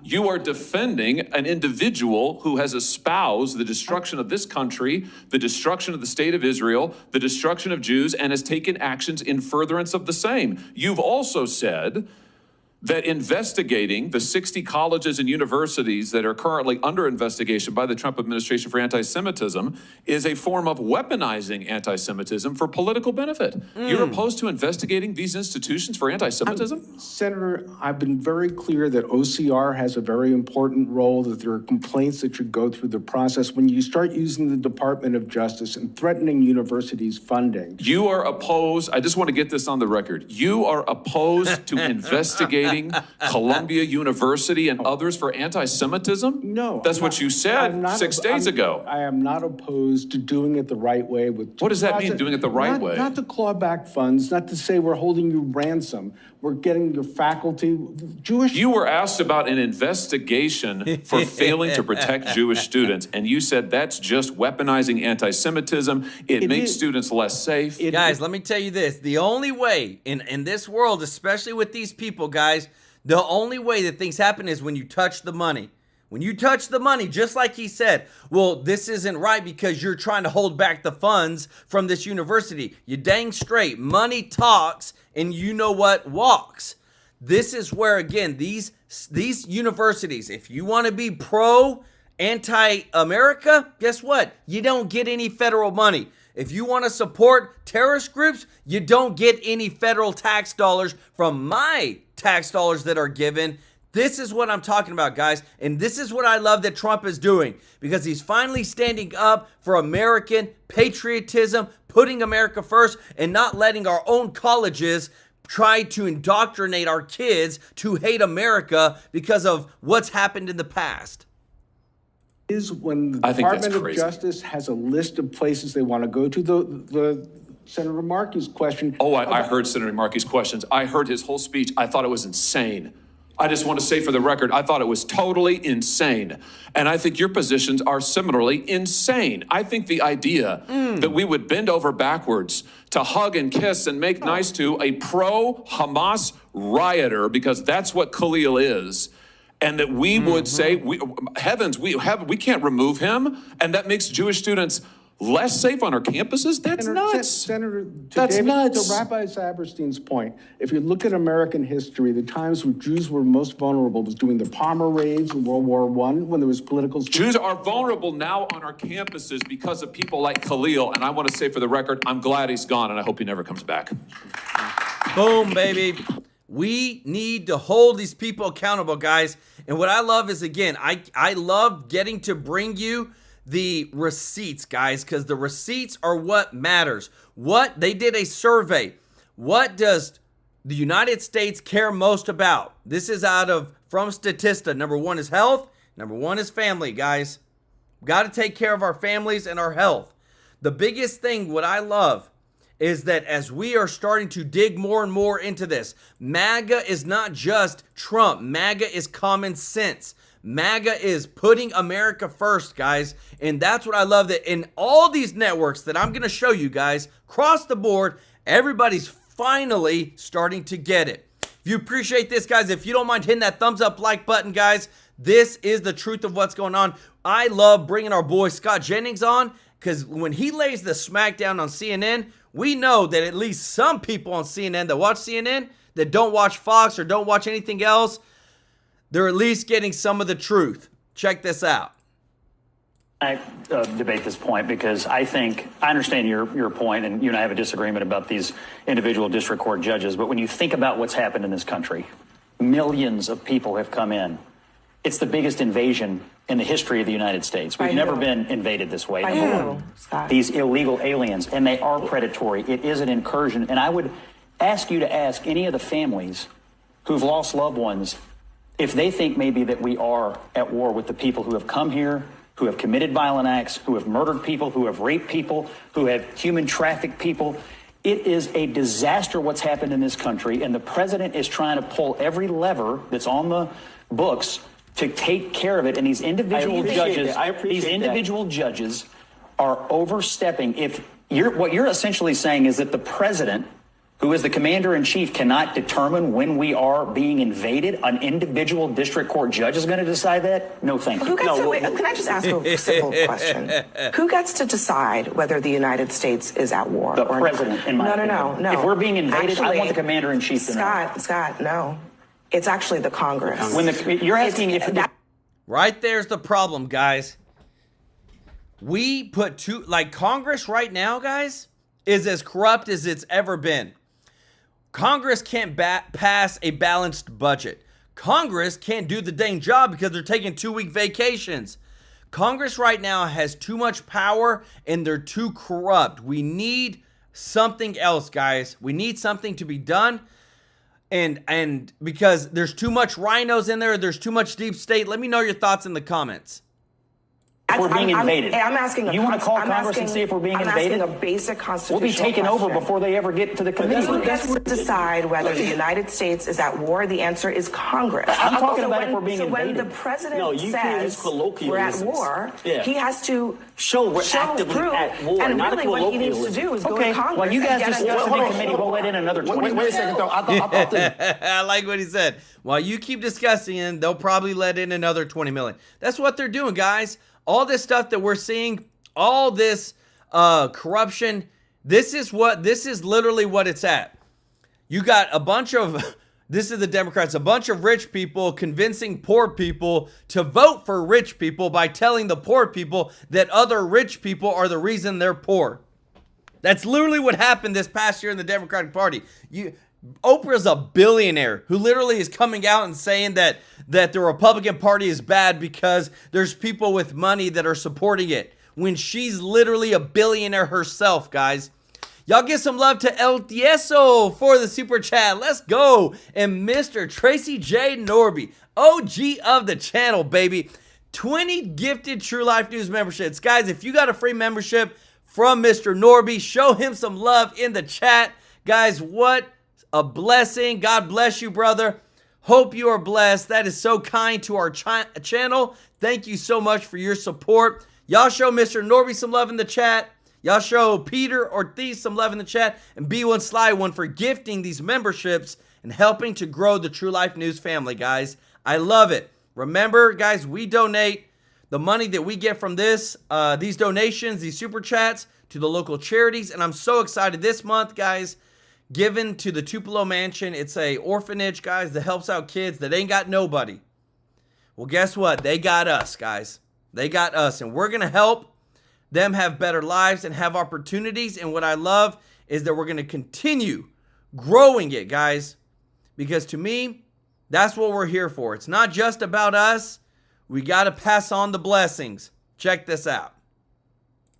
You are defending an individual who has espoused the destruction of this country, the destruction of the state of Israel, the destruction of Jews, and has taken actions in furtherance of the same. You've also said that investigating the 60 colleges and universities that are currently under investigation by the Trump administration for anti-Semitism is a form of weaponizing anti-Semitism for political benefit. You're opposed to investigating these institutions for anti-Semitism? Senator, I've been very clear that OCR has a very important role, that there are complaints that should go through the process. When you start using the Department of Justice and threatening universities' funding. You are opposed, I just want to get this on the record, you are opposed to investigating Columbia University and others for anti-Semitism? No. That's what you said 6 days ago. I am not opposed to doing it the right way with. What does that mean, doing it the right way? Not to claw back funds, not to say we're holding you ransom. We're getting your faculty, Jewish. You were asked about an investigation for failing to protect Jewish students, and you said that's just weaponizing anti-Semitism. It makes students less safe. Guys, let me tell you this. The only way in this world, especially with these people, guys, the only way that things happen is when you touch the money. When you touch the money, just like he said, well, this isn't right because you're trying to hold back the funds from this university. You dang straight. Money talks, and you know what walks. This is where, again, these universities, if you want to be anti-America, guess what? You don't get any federal money. If you want to support terrorist groups, you don't get any federal tax dollars from my tax dollars that are given. This is what I'm talking about, guys. And this is what I love that Trump is doing, because he's finally standing up for American patriotism, putting America first, and not letting our own colleges try to indoctrinate our kids to hate America because of what's happened in the past. Is when the Department of Justice has a list of places they want to go to. The Senator Markey's question. Oh, I heard Senator Markey's questions. I heard his whole speech. I thought it was insane. I just want to say for the record, I thought it was totally insane. And I think your positions are similarly insane. I think the idea that we would bend over backwards to hug and kiss and make nice to a pro-Hamas rioter, because that's what Khalil is, and that we would say, we can't remove him, and that makes Jewish students less safe on our campuses? That's nuts. Senator, that's nuts. To Rabbi Saberstein's point, if you look at American history, the times when Jews were most vulnerable was during the Palmer raids in World War I, when there was political... Jews are vulnerable now on our campuses because of people like Khalil, and I want to say for the record, I'm glad he's gone, and I hope he never comes back. Boom, baby. We need to hold these people accountable, guys. And what I love is, again, I love getting to bring you the receipts, guys, because the receipts are what matters. What they did a survey. What does the United States care most about? This is from Statista. Number one is health. Number one is family, guys. We got to take care of our families and our health. The biggest thing, what I love, is that as we are starting to dig more and more into this, MAGA is not just Trump. MAGA is common sense. MAGA is putting America first, guys. And that's what I love, that in all these networks that I'm going to show you guys, across the board, everybody's finally starting to get it. If you appreciate this, guys, if you don't mind hitting that thumbs up like button, guys, this is the truth of what's going on. I love bringing our boy Scott Jennings on, because when he lays the smackdown on CNN, we know that at least some people on CNN that watch CNN, that don't watch Fox or don't watch anything else, they're at least getting some of the truth. Check this out. I debate this point because I understand your point, and you and I have a disagreement about these individual district court judges. But when you think about what's happened in this country, millions of people have come in. It's the biggest invasion in the history of the United States. We've never been invaded this way. Number one, these illegal aliens, and they are predatory. It is an incursion. And I would ask you to ask any of the families who've lost loved ones if they think maybe that we are at war with the people who have come here, who have committed violent acts, who have murdered people, who have raped people, who have human trafficked people. It is a disaster what's happened in this country, and the president is trying to pull every lever that's on the books to take care of it. And these individual judges are overstepping. What you're essentially saying is that the president, who is the commander-in-chief, cannot determine when we are being invaded. An individual district court judge is going to decide that? No, thank you. Can I just ask a simple question? Who gets to decide whether the United States is at war? The president, in my opinion. No. If we're being invaded, I want the commander-in-chief to know. Scott, no. It's actually the Congress. When you're asking if Right there's the problem, guys. We put Congress right now, guys, is as corrupt as it's ever been. Congress can't pass a balanced budget. Congress can't do the dang job because they're taking 2-week vacations. Congress right now has too much power and they're too corrupt. We need something else, guys. We need something to be done. And because there's too much rhinos in there, there's too much deep state. Let me know your thoughts in the comments. we're being invaded. I'm asking. You want to call Congress and see if we're being invaded? I'm asking a basic constitutional We'll be taken over before they ever get to the committee. Who gets to decide whether the United States is at war? The answer is Congress. I'm talking about if we're being invaded. When the president says we're at war, he has to show we're actively prove, at war. and not really what he needs to do is go to Congress. Well, you guys and discussed it in committee. We'll let in another 20 Wait a second, though. I thought that I like what he said. While you keep discussing it, they'll probably let in another 20 million. That's what they're doing, guys. All this stuff that we're seeing, all this corruption, this is literally what it's at. You got a bunch of, this is the Democrats, a bunch of rich people convincing poor people to vote for rich people by telling the poor people that other rich people are the reason they're poor. That's literally what happened this past year in the Democratic Party. Oprah's a billionaire who literally is coming out and saying that the Republican Party is bad because there's people with money that are supporting it, when she's literally a billionaire herself, guys. Y'all give some love to El Tieso for the super chat. Let's go. And Mr. Tracy J. Norby, OG of the channel, baby. 20 gifted TrueLife News memberships. Guys, if you got a free membership from Mr. Norby, show him some love in the chat. Guys, what a blessing. God bless you, brother. Hope you are blessed. That is so kind to our channel. Thank you so much for your support. Y'all show Mr. Norby some love in the chat. Y'all show Peter Ortiz some love in the chat. And B1 Sly One for gifting these memberships and helping to grow the TrueLife News family, guys. I love it. Remember, guys, we donate the money that we get from this, these donations, these super chats, to the local charities. And I'm so excited this month, guys, given to the Tupelo Mansion. It's a orphanage, guys, that helps out kids that ain't got nobody. Well, guess what? They got us, guys. They got us, and we're going to help them have better lives and have opportunities. And what I love is that we're going to continue growing it, guys, because to me, that's what we're here for. It's not just about us. We got to pass on the blessings. Check this out.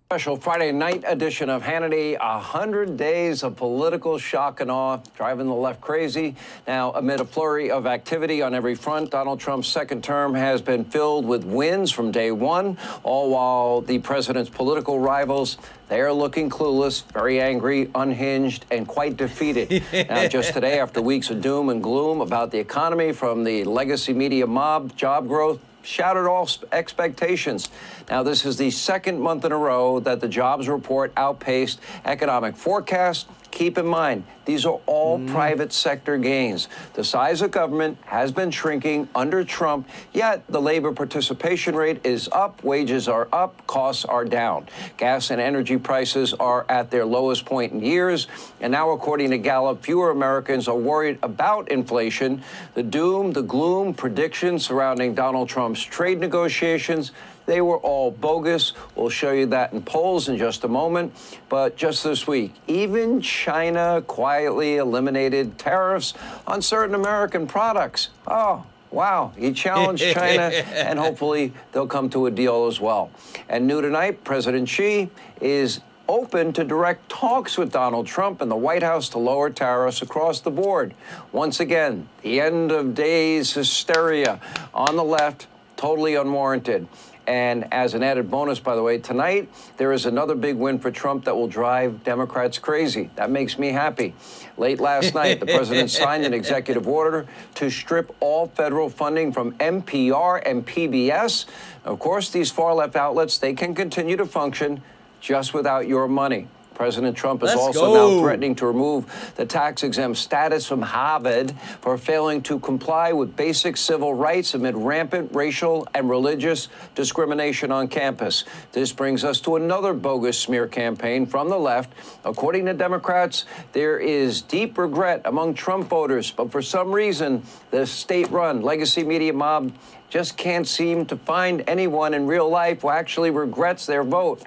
Special Friday night edition of Hannity, 100 days of political shock and awe, driving the left crazy. Now, amid a flurry of activity on every front, Donald Trump's second term has been filled with wins from day one, all while the president's political rivals, they are looking clueless, very angry, unhinged, and quite defeated. Now, just today, after weeks of doom and gloom about the economy from the legacy media mob, job growth shattered all expectations. Now, this is the second month in a row that the jobs report outpaced economic forecasts. Keep in mind, these are all private sector gains. The size of government has been shrinking under Trump, yet the labor participation rate is up, wages are up, costs are down. Gas and energy prices are at their lowest point in years, and now, according to Gallup, fewer Americans are worried about inflation. The doom, the gloom, predictions surrounding Donald Trump's trade negotiations, they were all bogus. We'll show you that in polls in just a moment. But just this week, even China quietly eliminated tariffs on certain American products. Oh, wow. He challenged China, and hopefully they'll come to a deal as well. And new tonight, President Xi is open to direct talks with Donald Trump and the White House to lower tariffs across the board. Once again, the end of days hysteria on the left, totally unwarranted. And as an added bonus, by the way, tonight, there is another big win for Trump that will drive Democrats crazy. That makes me happy. Late last night, the president signed an executive order to strip all federal funding from NPR and PBS. Of course, these far-left outlets, they can continue to function just without your money. President Trump is Let's also go. now threatening to remove the tax-exempt status from Harvard for failing to comply with basic civil rights amid rampant racial and religious discrimination on campus. This brings us to another bogus smear campaign from the left. According to Democrats, there is deep regret among Trump voters, but for some reason, the state-run legacy media mob just can't seem to find anyone in real life who actually regrets their vote.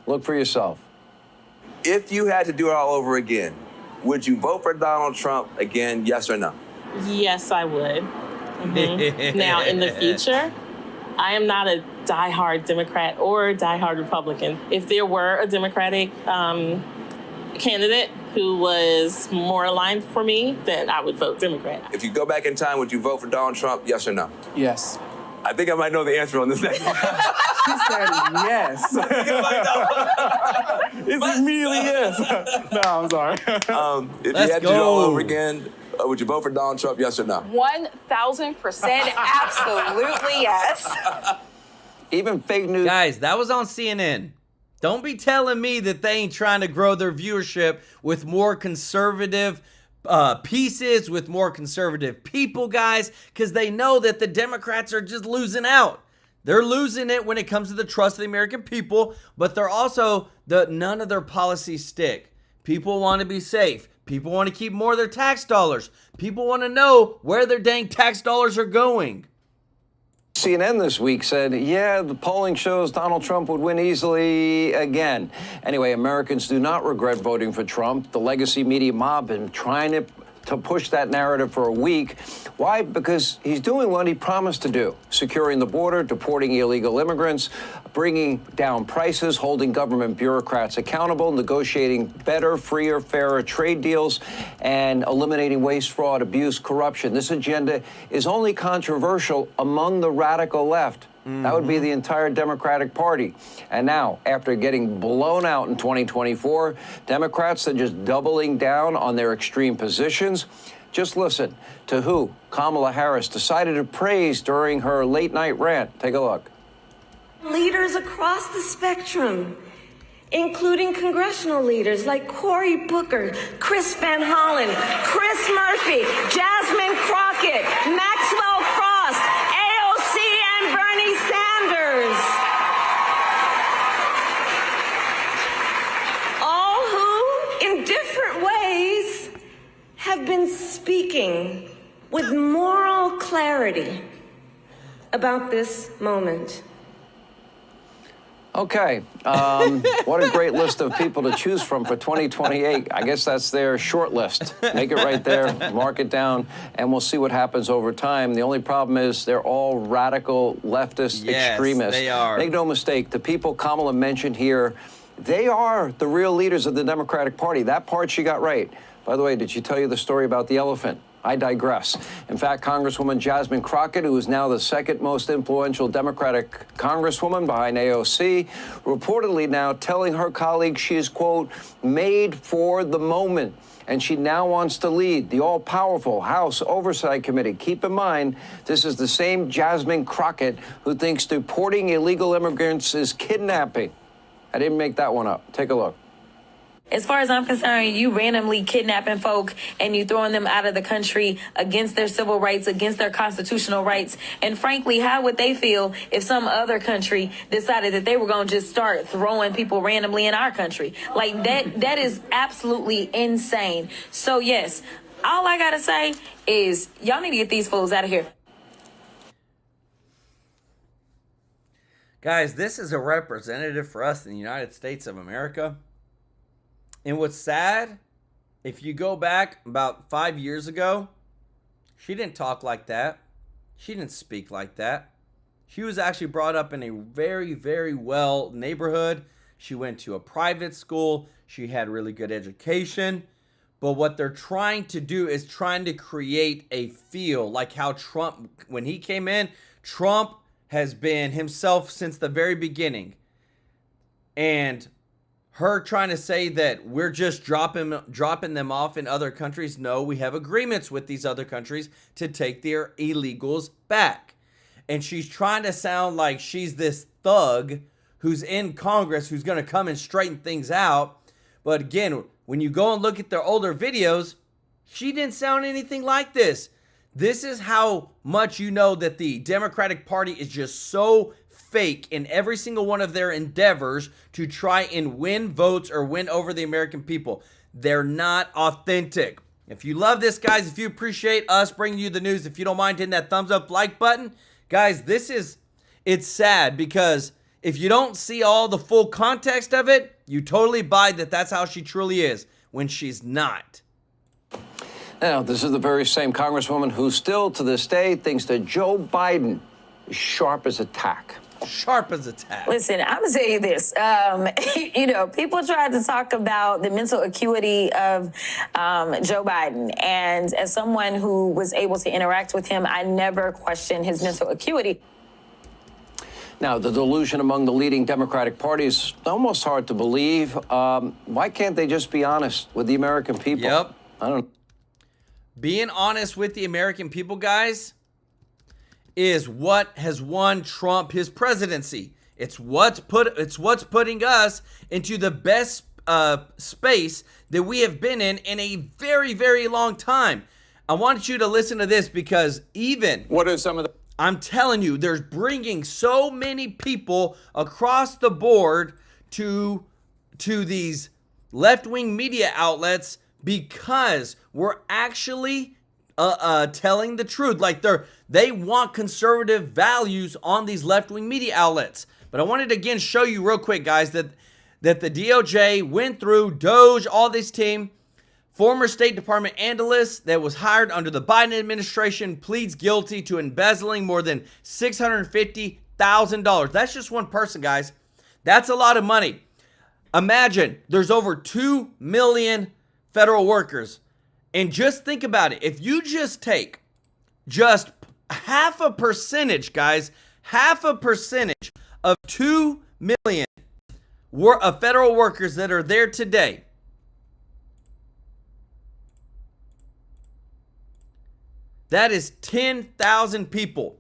Look for yourself. If you had to do it all over again, would you vote for Donald Trump again, yes or no? Yes, I would. Now, in the future, I am not a diehard Democrat or a diehard Republican. If there were a Democratic candidate who was more aligned for me, then I would vote Democrat. If you go back in time, would you vote for Donald Trump, yes or no? Yes. I think I might know the answer on this next one. She said yes. It's immediately yes. No, I'm sorry. If you had to do it all over again, would you vote for Donald Trump, yes or no? 1,000% absolutely yes. Even fake news. Guys, that was on CNN. Don't be telling me that they ain't trying to grow their viewership with more conservative pieces, with more conservative people, guys, because they know that the Democrats are just losing out. They're losing it when it comes to the trust of the American people, but they're also, none of their policies stick. People want to be safe. People want to keep more of their tax dollars. People want to know where their dang tax dollars are going. CNN this week said, yeah, the polling shows Donald Trump would win easily again. Anyway, Americans do not regret voting for Trump. The legacy media mob has been trying to push that narrative for a week. Why? Because he's doing what he promised to do, securing the border, deporting illegal immigrants, bringing down prices, holding government bureaucrats accountable, negotiating better, freer, fairer trade deals, and eliminating waste, fraud, abuse, corruption. This agenda is only controversial among the radical left. That would be the entire Democratic Party. And now, after getting blown out in 2024, Democrats are just doubling down on their extreme positions. Just listen to who Kamala Harris decided to praise during her late-night rant. Take a look. Leaders across the spectrum, including congressional leaders like Cory Booker, Chris Van Hollen, Chris Murphy, Jasmine Crockett, Maxwell Frost, AOC, and Bernie Sanders. All who, in different ways, have been speaking with moral clarity about this moment. Okay, what a great list of people to choose from for 2028. I guess that's their short list. Make it right there, mark it down, and we'll see what happens over time. The only problem is they're all radical leftist extremists. They are. Make no mistake, the people Kamala mentioned here, they are the real leaders of the Democratic Party. That part she got right. By the way, did she tell you the story about the elephant? I digress. In fact, Congresswoman Jasmine Crockett, who is now the second most influential Democratic congresswoman behind AOC, reportedly now telling her colleagues she is, quote, made for the moment. And she now wants to lead the all-powerful House Oversight Committee. Keep in mind, this is the same Jasmine Crockett who thinks deporting illegal immigrants is kidnapping. I didn't make that one up. Take a look. As far as I'm concerned, you randomly kidnapping folk and you throwing them out of the country against their civil rights, against their constitutional rights. And frankly, how would they feel if some other country decided that they were going to just start throwing people randomly in our country? Like that is absolutely insane. So yes, all I got to say is y'all need to get these fools out of here. Guys, this is a representative for us in the United States of America. And what's sad, if you go back about 5 years ago, she didn't talk like that. She didn't speak like that. She was actually brought up in a very, very well neighborhood. She went to a private school. She had really good education. But what they're trying to do is trying to create a feel like how Trump, when he came in, Trump has been himself since the very beginning. And her trying to say that we're just dropping them off in other countries. No, we have agreements with these other countries to take their illegals back. And she's trying to sound like she's this thug who's in Congress who's going to come and straighten things out. But again, when you go and look at their older videos, she didn't sound anything like this. This is how much you know that the Democratic Party is just so fake in every single one of their endeavors to try and win votes or win over the American people. They're not authentic. If you love this, guys, if you appreciate us bringing you the news, if you don't mind hitting that thumbs up like button, guys, it's sad because if you don't see all the full context of it, you totally buy that that's how she truly is when she's not. Now, this is the very same Congresswoman who still to this day thinks that Joe Biden is sharp as a tack. Sharp as a tack. Listen, I'm gonna tell you this. You know, people tried to talk about the mental acuity of Joe Biden, and as someone who was able to interact with him, I never questioned his mental acuity. Now, the delusion among the leading Democratic Party is almost hard to believe. Why can't they just be honest with the American people? Yep. I don't. Being honest with the American people, guys, is what has won Trump his presidency. It's what's putting us into the best space that we have been in a very, very long time. I want you to listen to this because what are some of the... I'm telling you, there's bringing so many people across the board to these left-wing media outlets because we're actually telling the truth. Like they want conservative values on these left-wing media outlets. But I wanted to again show you real quick, guys, that the DOJ went through Doge, all this team. Former State Department analyst that was hired under the Biden administration pleads guilty to embezzling more than $650,000. That's just one person, guys. That's a lot of money. Imagine there's over 2 million federal workers. And just think about it. If you just take just half a percentage, guys, half a percentage of 2 million federal workers that are there today, that is 10,000 people.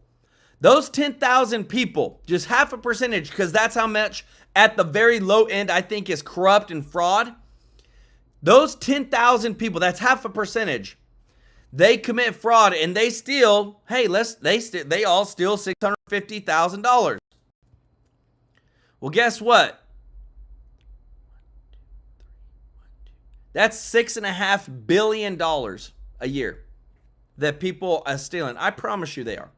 Those 10,000 people, just half a percentage, because that's how much at the very low end I think is corrupt and fraud. Those 10,000 people, that's half a percentage. They commit fraud and they steal, they all steal $650,000. Well, guess what? That's $6.5 billion a year that people are stealing. I promise you they are.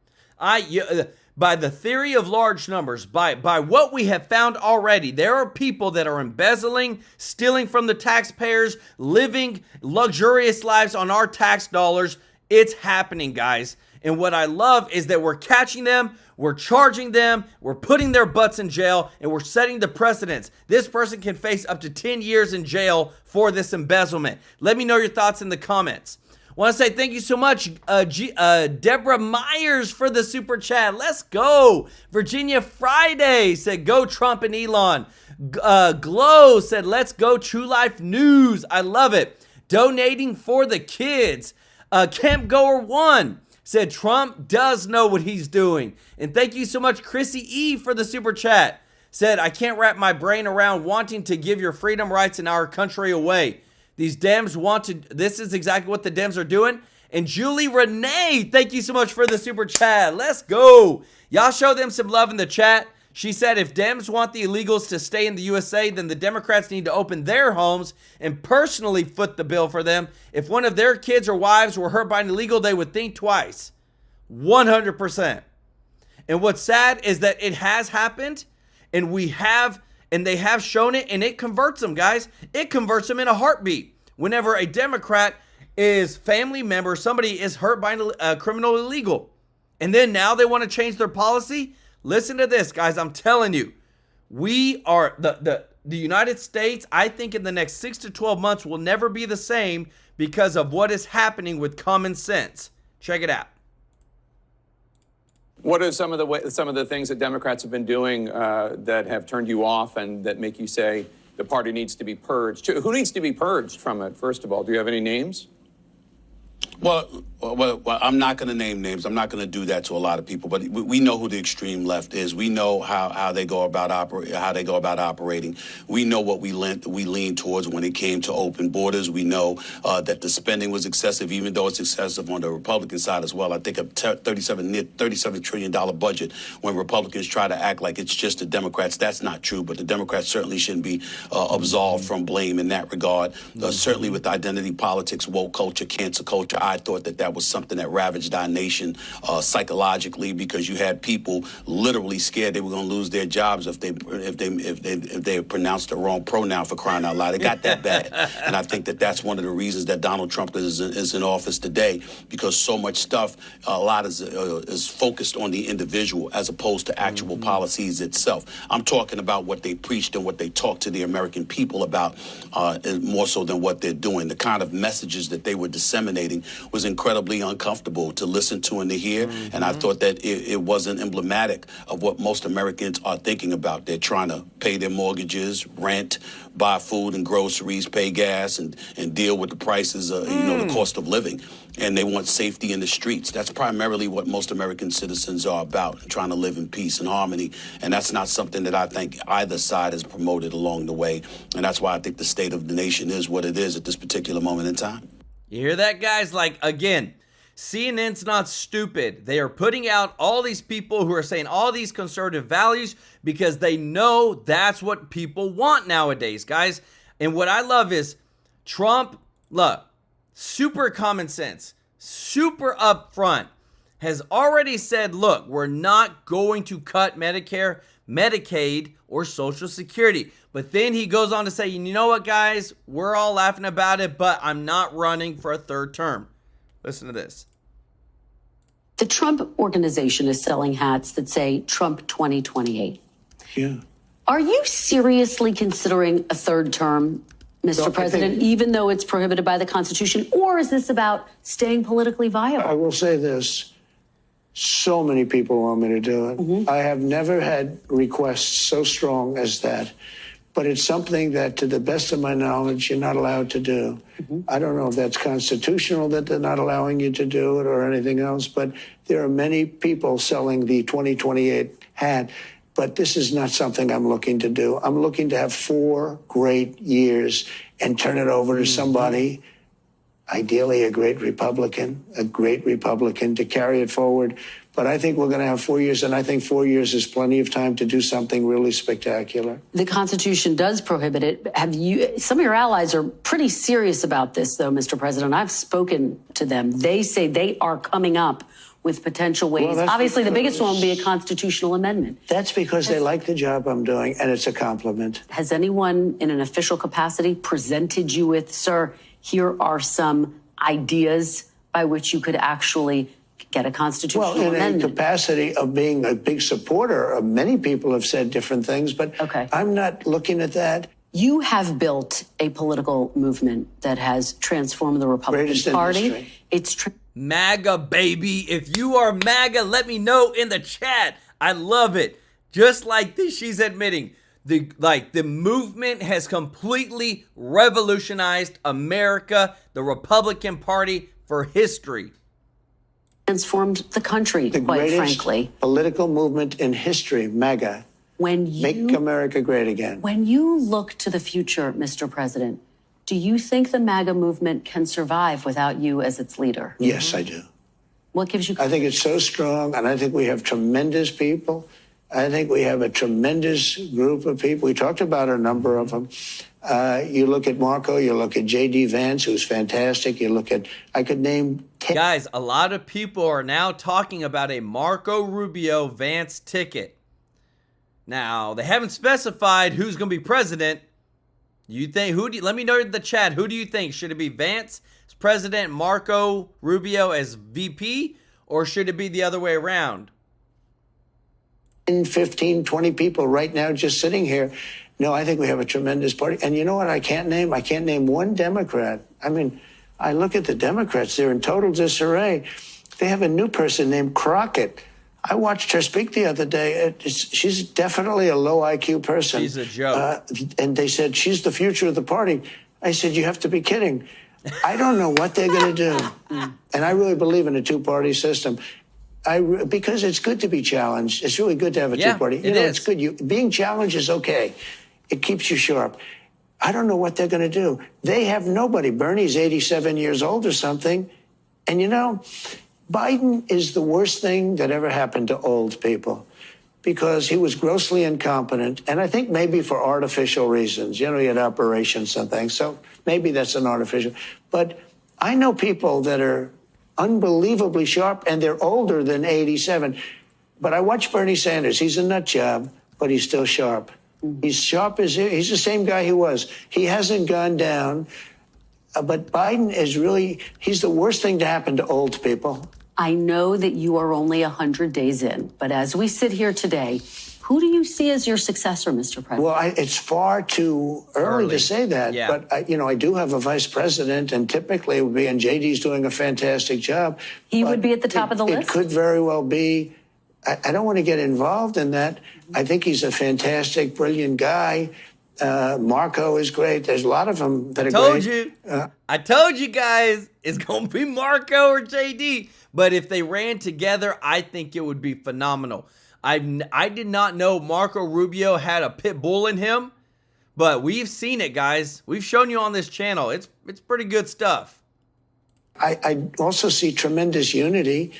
By the theory of large numbers, by what we have found already, there are people that are embezzling, stealing from the taxpayers, living luxurious lives on our tax dollars. It's happening, guys. And what I love is that we're catching them, we're charging them, we're putting their butts in jail, and we're setting the precedents. This person can face up to 10 years in jail for this embezzlement. Let me know your thoughts in the comments. Want to say thank you so much, Deborah Myers, for the super chat. Let's go. Virginia Friday said, go Trump and Elon. Glow said, let's go TrueLife News. I love it. Donating for the kids. Camp Goer 1 said, Trump does know what he's doing. And thank you so much, Chrissy E, for the super chat. Said, I can't wrap my brain around wanting to give your freedom, rights, in our country away. These Dems want to, this is exactly what the Dems are doing. And Julie Renee, thank you so much for the super chat. Let's go. Y'all show them some love in the chat. She said, if Dems want the illegals to stay in the USA, then the Democrats need to open their homes and personally foot the bill for them. If one of their kids or wives were hurt by an illegal, they would think twice. 100%. And what's sad is that it has happened, and they have shown it, and it converts them, guys. It converts them in a heartbeat. Whenever a Democrat is family member, somebody is hurt by a criminal illegal, and then now they want to change their policy. Listen to this, guys. I'm telling you, we are the United States. I think in the next 6 to 12 months will never be the same because of what is happening with common sense. Check it out. What are some of the things that Democrats have been doing that have turned you off and that make you say the party needs to be purged? Who needs to be purged from it, first of all? Do you have any names? Well, I'm not going to name names. I'm not going to do that to a lot of people. But we know who the extreme left is. We know how they go about operating. We know what we lean towards when it came to open borders. We know that the spending was excessive, even though it's excessive on the Republican side as well. I think a $37 trillion budget. When Republicans try to act like it's just the Democrats, that's not true. But the Democrats certainly shouldn't be absolved from blame in that regard. Certainly with identity politics, woke culture, cancer culture, I thought that was something that ravaged our nation psychologically, because you had people literally scared they were going to lose their jobs if they pronounced the wrong pronoun, for crying out loud. It got that bad, and I think that's one of the reasons that Donald Trump is in office today, because so much stuff, a lot is focused on the individual as opposed to actual policies itself. I'm talking about what they preached and what they talked to the American people about, more so than what they're doing. The kind of messages that they were disseminating was incredibly uncomfortable to listen to and to hear, and I thought that it wasn't emblematic of what most Americans are thinking about. They're trying to pay their mortgages, rent, buy food and groceries, pay gas, and deal with the prices, the cost of living, and they want safety in the streets. That's primarily what most American citizens are about, trying to live in peace and harmony, and that's not something that I think either side has promoted along the way, and that's why I think the state of the nation is what it is at this particular moment in time. You hear that, guys? Like, again, CNN's not stupid. They are putting out all these people who are saying all these conservative values because they know that's what people want nowadays, guys. And what I love is Trump, look, super common sense, super upfront, has already said, look, we're not going to cut Medicare, Medicaid, or Social Security. But then he goes on to say, you know what, guys? We're all laughing about it, but I'm not running for a third term. Listen to this. The Trump organization is selling hats that say Trump 2028. Yeah. Are you seriously considering a third term, Mr. President, even though it's prohibited by the Constitution? Or is this about staying politically viable? I will say this. So many people want me to do it. I have never had requests so strong as that. But it's something that, to the best of my knowledge, you're not allowed to do. I don't know if that's constitutional that they're not allowing you to do it or anything else, but there are many people selling the 2028 hat. But this is not something I'm looking to do. I'm looking to have 4 great years and turn it over to somebody, ideally a great Republican to carry it forward. But I think we're going to have 4 years, and I think 4 years is plenty of time to do something really spectacular. The Constitution does prohibit it. Some of your allies are pretty serious about this, though, Mr. President. I've spoken to them. They say they are coming up with potential ways. Well, obviously, the biggest one will be a constitutional amendment. That's because they like the job I'm doing, and it's a compliment. Has anyone in an official capacity presented you with, sir, here are some ideas by which you could actually get a constitutional amendment? Well, in a capacity of being a big supporter, many people have said different things, but I'm not looking at that. You have built a political movement that has transformed the Republican Party. It's MAGA, baby. If you are MAGA, let me know in the chat. I love it. Just like this, she's admitting the movement has completely revolutionized America, the Republican Party, for history. Transformed the country, the quite greatest frankly. Political movement in history, MAGA. Make America great again. When you look to the future, Mr. President, do you think the MAGA movement can survive without you as its leader? Yes, I do. What gives you? I think it's so strong, and I think we have tremendous people. I think we have a tremendous group of people. We talked about a number of them. You look at Marco, you look at J.D. Vance, who's fantastic. You look at, I could name 10. Guys, a lot of people are now talking about a Marco Rubio Vance ticket. Now, they haven't specified who's going to be president. You think, let me know in the chat, who do you think? Should it be Vance as president, Marco Rubio as VP, or should it be the other way around? 15, 20 people right now just sitting here. No, I think we have a tremendous party. And you know what I can't name? I can't name one Democrat. I mean, I look at the Democrats, they're in total disarray. They have a new person named Crockett. I watched her speak the other day. She's definitely a low IQ person. She's a joke. And they said, she's the future of the party. I said, you have to be kidding. I don't know what they're going to do. And I really believe in a two-party system. Because it's good to be challenged. It's really good to have a two-party. It's good. Being challenged is okay. It keeps you sharp. I don't know what they're going to do. They have nobody. Bernie's 87 years old or something. And Biden is the worst thing that ever happened to old people because he was grossly incompetent. And I think maybe for artificial reasons. He had operations and things. So maybe that's an artificial. But I know people that are unbelievably sharp, and they're older than 87. But I watch Bernie Sanders. He's a nut job, but he's still sharp. He's sharp as he's the same guy he was. He hasn't gone down. But Biden is he's the worst thing to happen to old people. I know that you are only 100 days in, but as we sit here today, who do you see as your successor, Mr. President? Well, it's far too early to say that. Yeah. But, I do have a vice president, and typically it would be, and JD's doing a fantastic job. He would be at the top of the list? It could very well be. I don't want to get involved in that. I think he's a fantastic, brilliant guy. Marco is great. There's a lot of them that are great. I told you guys it's going to be Marco or JD. But if they ran together, I think it would be phenomenal. I did not know Marco Rubio had a pit bull in him, but we've seen it, guys. We've shown you on this channel. It's pretty good stuff. I also see tremendous unity,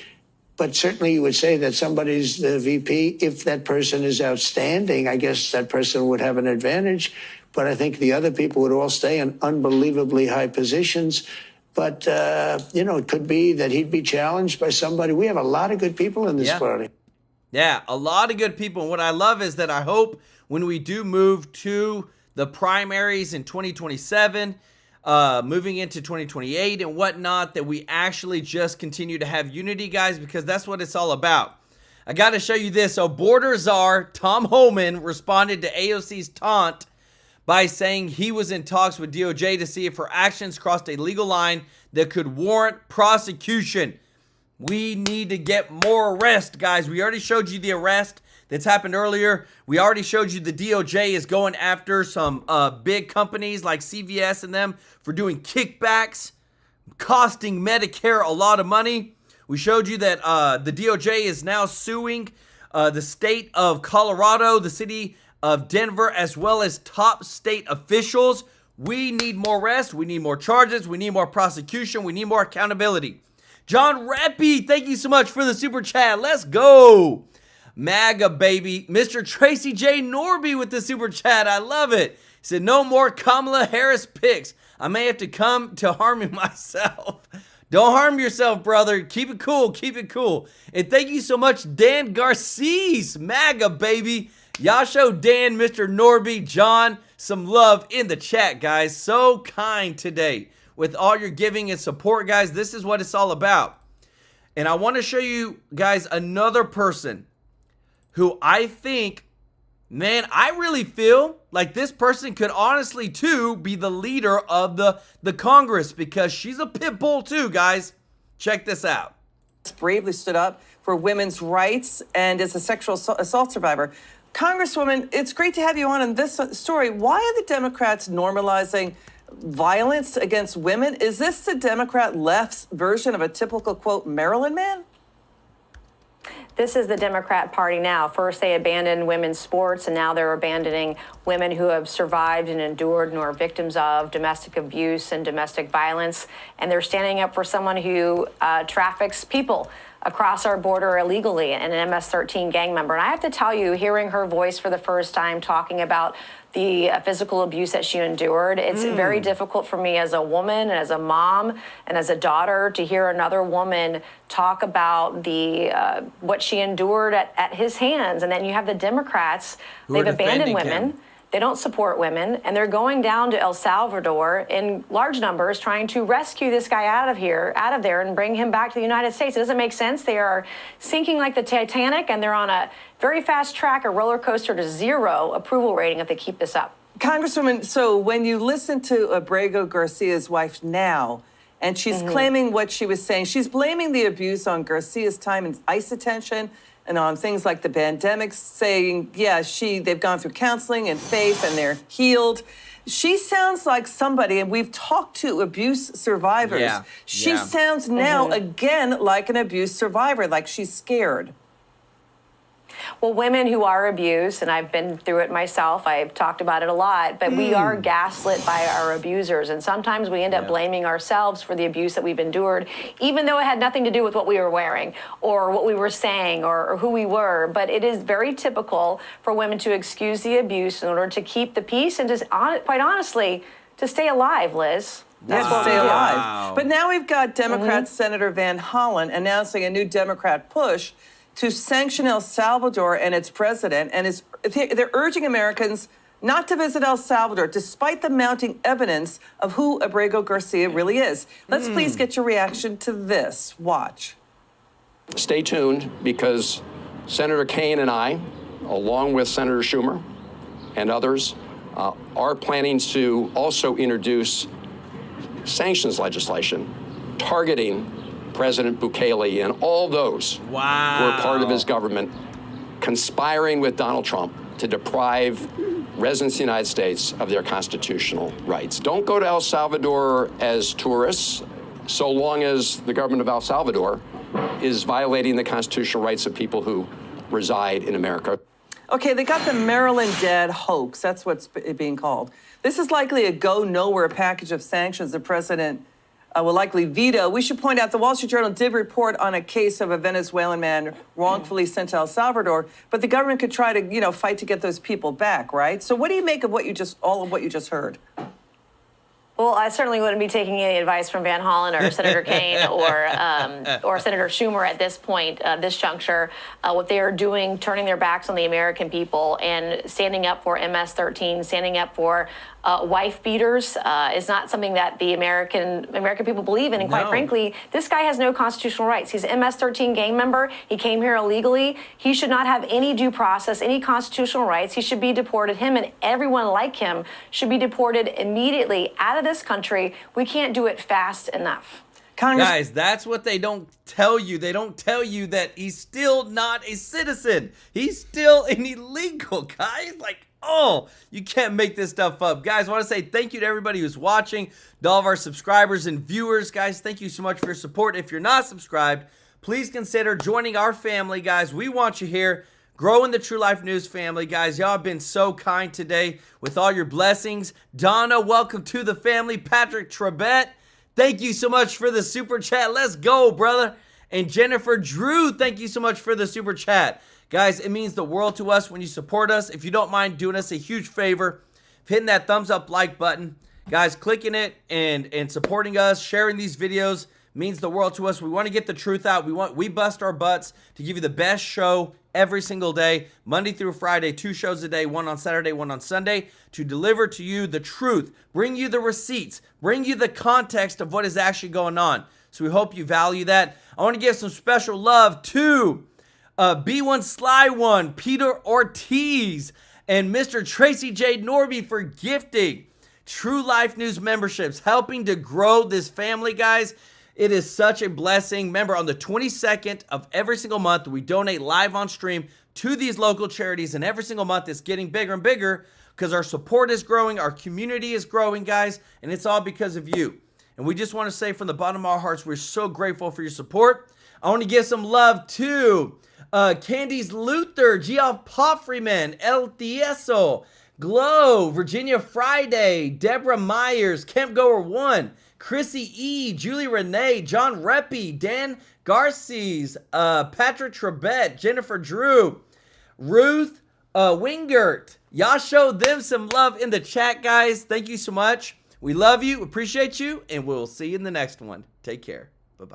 but certainly you would say that somebody's the VP. If that person is outstanding, I guess that person would have an advantage. But I think the other people would all stay in unbelievably high positions. But, it could be that he'd be challenged by somebody. We have a lot of good people in this party. Yeah, a lot of good people. And what I love is that I hope when we do move to the primaries in 2027, moving into 2028 and whatnot, that we actually just continue to have unity, guys, because that's what it's all about. I got to show you this. So border czar Tom Homan responded to AOC's taunt by saying he was in talks with DOJ to see if her actions crossed a legal line that could warrant prosecution. We need to get more arrests, guys. We already showed you the arrest that's happened earlier. We already showed you the DOJ is going after some big companies like CVS and them for doing kickbacks, costing Medicare a lot of money. We showed you that the DOJ is now suing the state of Colorado, the city of Denver, as well as top state officials. We need more arrests. We need more charges. We need more prosecution. We need more accountability. John Rappy, thank you so much for the super chat. Let's go. MAGA baby. Mr. Tracy J. Norby with the super chat. I love it. He said, no more Kamala Harris picks. I may have to come to harming myself. Don't harm yourself, brother. Keep it cool. Keep it cool. And thank you so much, Dan Garces. MAGA baby. Y'all show Dan, Mr. Norby, John some love in the chat, guys. So kind today. With all your giving and support, guys, this is what it's all about. And I want to show you guys another person who I think, man, I really feel like this person could honestly, too, be the leader of the Congress because she's a pit bull, too, guys. Check this out. Bravely stood up for women's rights and is a sexual assault survivor. Congresswoman, it's great to have you on this story. Why are the Democrats normalizing violence against women? Is this the Democrat left's version of a typical, quote, Maryland man? This is the Democrat Party now. First, they abandoned women's sports, and now they're abandoning women who have survived and endured and are victims of domestic abuse and domestic violence. And they're standing up for someone who traffics people across our border illegally, and an MS-13 gang member. And I have to tell you, hearing her voice for the first time talking about the physical abuse that she endured, it's very difficult for me as a woman and as a mom and as a daughter to hear another woman talk about the what she endured at his hands. And then you have the Democrats, they've abandoned women. They don't support women, and they're going down to El Salvador in large numbers trying to rescue this guy out of there, and bring him back to the United States. It doesn't make sense. They are sinking like the Titanic, and they're on a very fast track, a roller coaster to zero approval rating if they keep this up. Congresswoman, so when you listen to Abrego Garcia's wife now, and she's claiming what she was saying, she's blaming the abuse on Garcia's time in ICE detention and on things like the pandemic, saying, yeah, they've gone through counseling and faith and they're healed. She sounds like somebody, and we've talked to abuse survivors. Yeah. She sounds now again like an abuse survivor, like she's scared. Well, women who are abused, and I've been through it myself, I've talked about it a lot, but we are gaslit by our abusers. And sometimes we end up blaming ourselves for the abuse that we've endured, even though it had nothing to do with what we were wearing or what we were saying or who we were. But it is very typical for women to excuse the abuse in order to keep the peace and just, quite honestly, to stay alive, Liz. That's what stay alive. But now we've got Democrat Senator Van Hollen announcing a new Democrat push to sanction El Salvador and its president, and they're urging Americans not to visit El Salvador, despite the mounting evidence of who Abrego Garcia really is. Let's please get your reaction to this. Watch. Stay tuned, because Senator Kaine and I, along with Senator Schumer and others, are planning to also introduce sanctions legislation targeting President Bukele and all those who are part of his government, conspiring with Donald Trump to deprive residents of the United States of their constitutional rights. Don't go to El Salvador as tourists, so long as the government of El Salvador is violating the constitutional rights of people who reside in America. Okay, they got the Maryland Dad hoax. That's what's being called. This is likely a go-nowhere package of sanctions the president will likely veto. We should point out the Wall Street Journal did report on a case of a Venezuelan man wrongfully sent to El Salvador, but the government could try to, fight to get those people back, right? So what do you make of all of what you just heard? Well, I certainly wouldn't be taking any advice from Van Hollen or Senator Kaine or Senator Schumer at this point, this juncture. What they are doing, turning their backs on the American people and standing up for MS-13, standing up for wife beaters is not something that the American people believe in. And quite frankly, this guy has no constitutional rights. He's an MS-13 gang member. He came here illegally. He should not have any due process, any constitutional rights. He should be deported. Him and everyone like him should be deported immediately out of this country. We can't do it fast enough. Guys, that's what they don't tell you. They don't tell you that he's still not a citizen. He's still an illegal guy. Oh, you can't make this stuff up. Guys, I want to say thank you to everybody who's watching, to all of our subscribers and viewers. Guys, thank you so much for your support. If you're not subscribed, please consider joining our family, guys. We want you here, growing the True Life News family. Guys, y'all have been so kind today with all your blessings. Donna, welcome to the family. Patrick Trebet, thank you so much for the super chat. Let's go, brother. And Jennifer Drew, thank you so much for the super chat. Guys, it means the world to us when you support us. If you don't mind doing us a huge favor, hitting that thumbs up like button. Guys, clicking it and supporting us, sharing these videos means the world to us. We want to get the truth out. We bust our butts to give you the best show every single day, Monday through Friday, 2 shows a day, 1 on Saturday, 1 on Sunday, to deliver to you the truth, bring you the receipts, bring you the context of what is actually going on. So we hope you value that. I want to give some special love to B1 Sly One, Peter Ortiz, and Mr. Tracy J. Norby for gifting True Life News memberships, helping to grow this family, guys. It is such a blessing. Remember, on the 22nd of every single month, we donate live on stream to these local charities, and every single month it's getting bigger and bigger because our support is growing, our community is growing, guys, and it's all because of you. And we just want to say from the bottom of our hearts, we're so grateful for your support. I want to give some love to Candace Luther, Geoff Poffreeman, El Tieso, Glow, Virginia Friday, Deborah Myers, Camp Goer 1, Chrissy E, Julie Renee, John Reppy, Dan Garces, Patrick Trebet, Jennifer Drew, Ruth Wingert. Y'all showed them some love in the chat, guys. Thank you so much. We love you, appreciate you, and we'll see you in the next one. Take care. Bye-bye.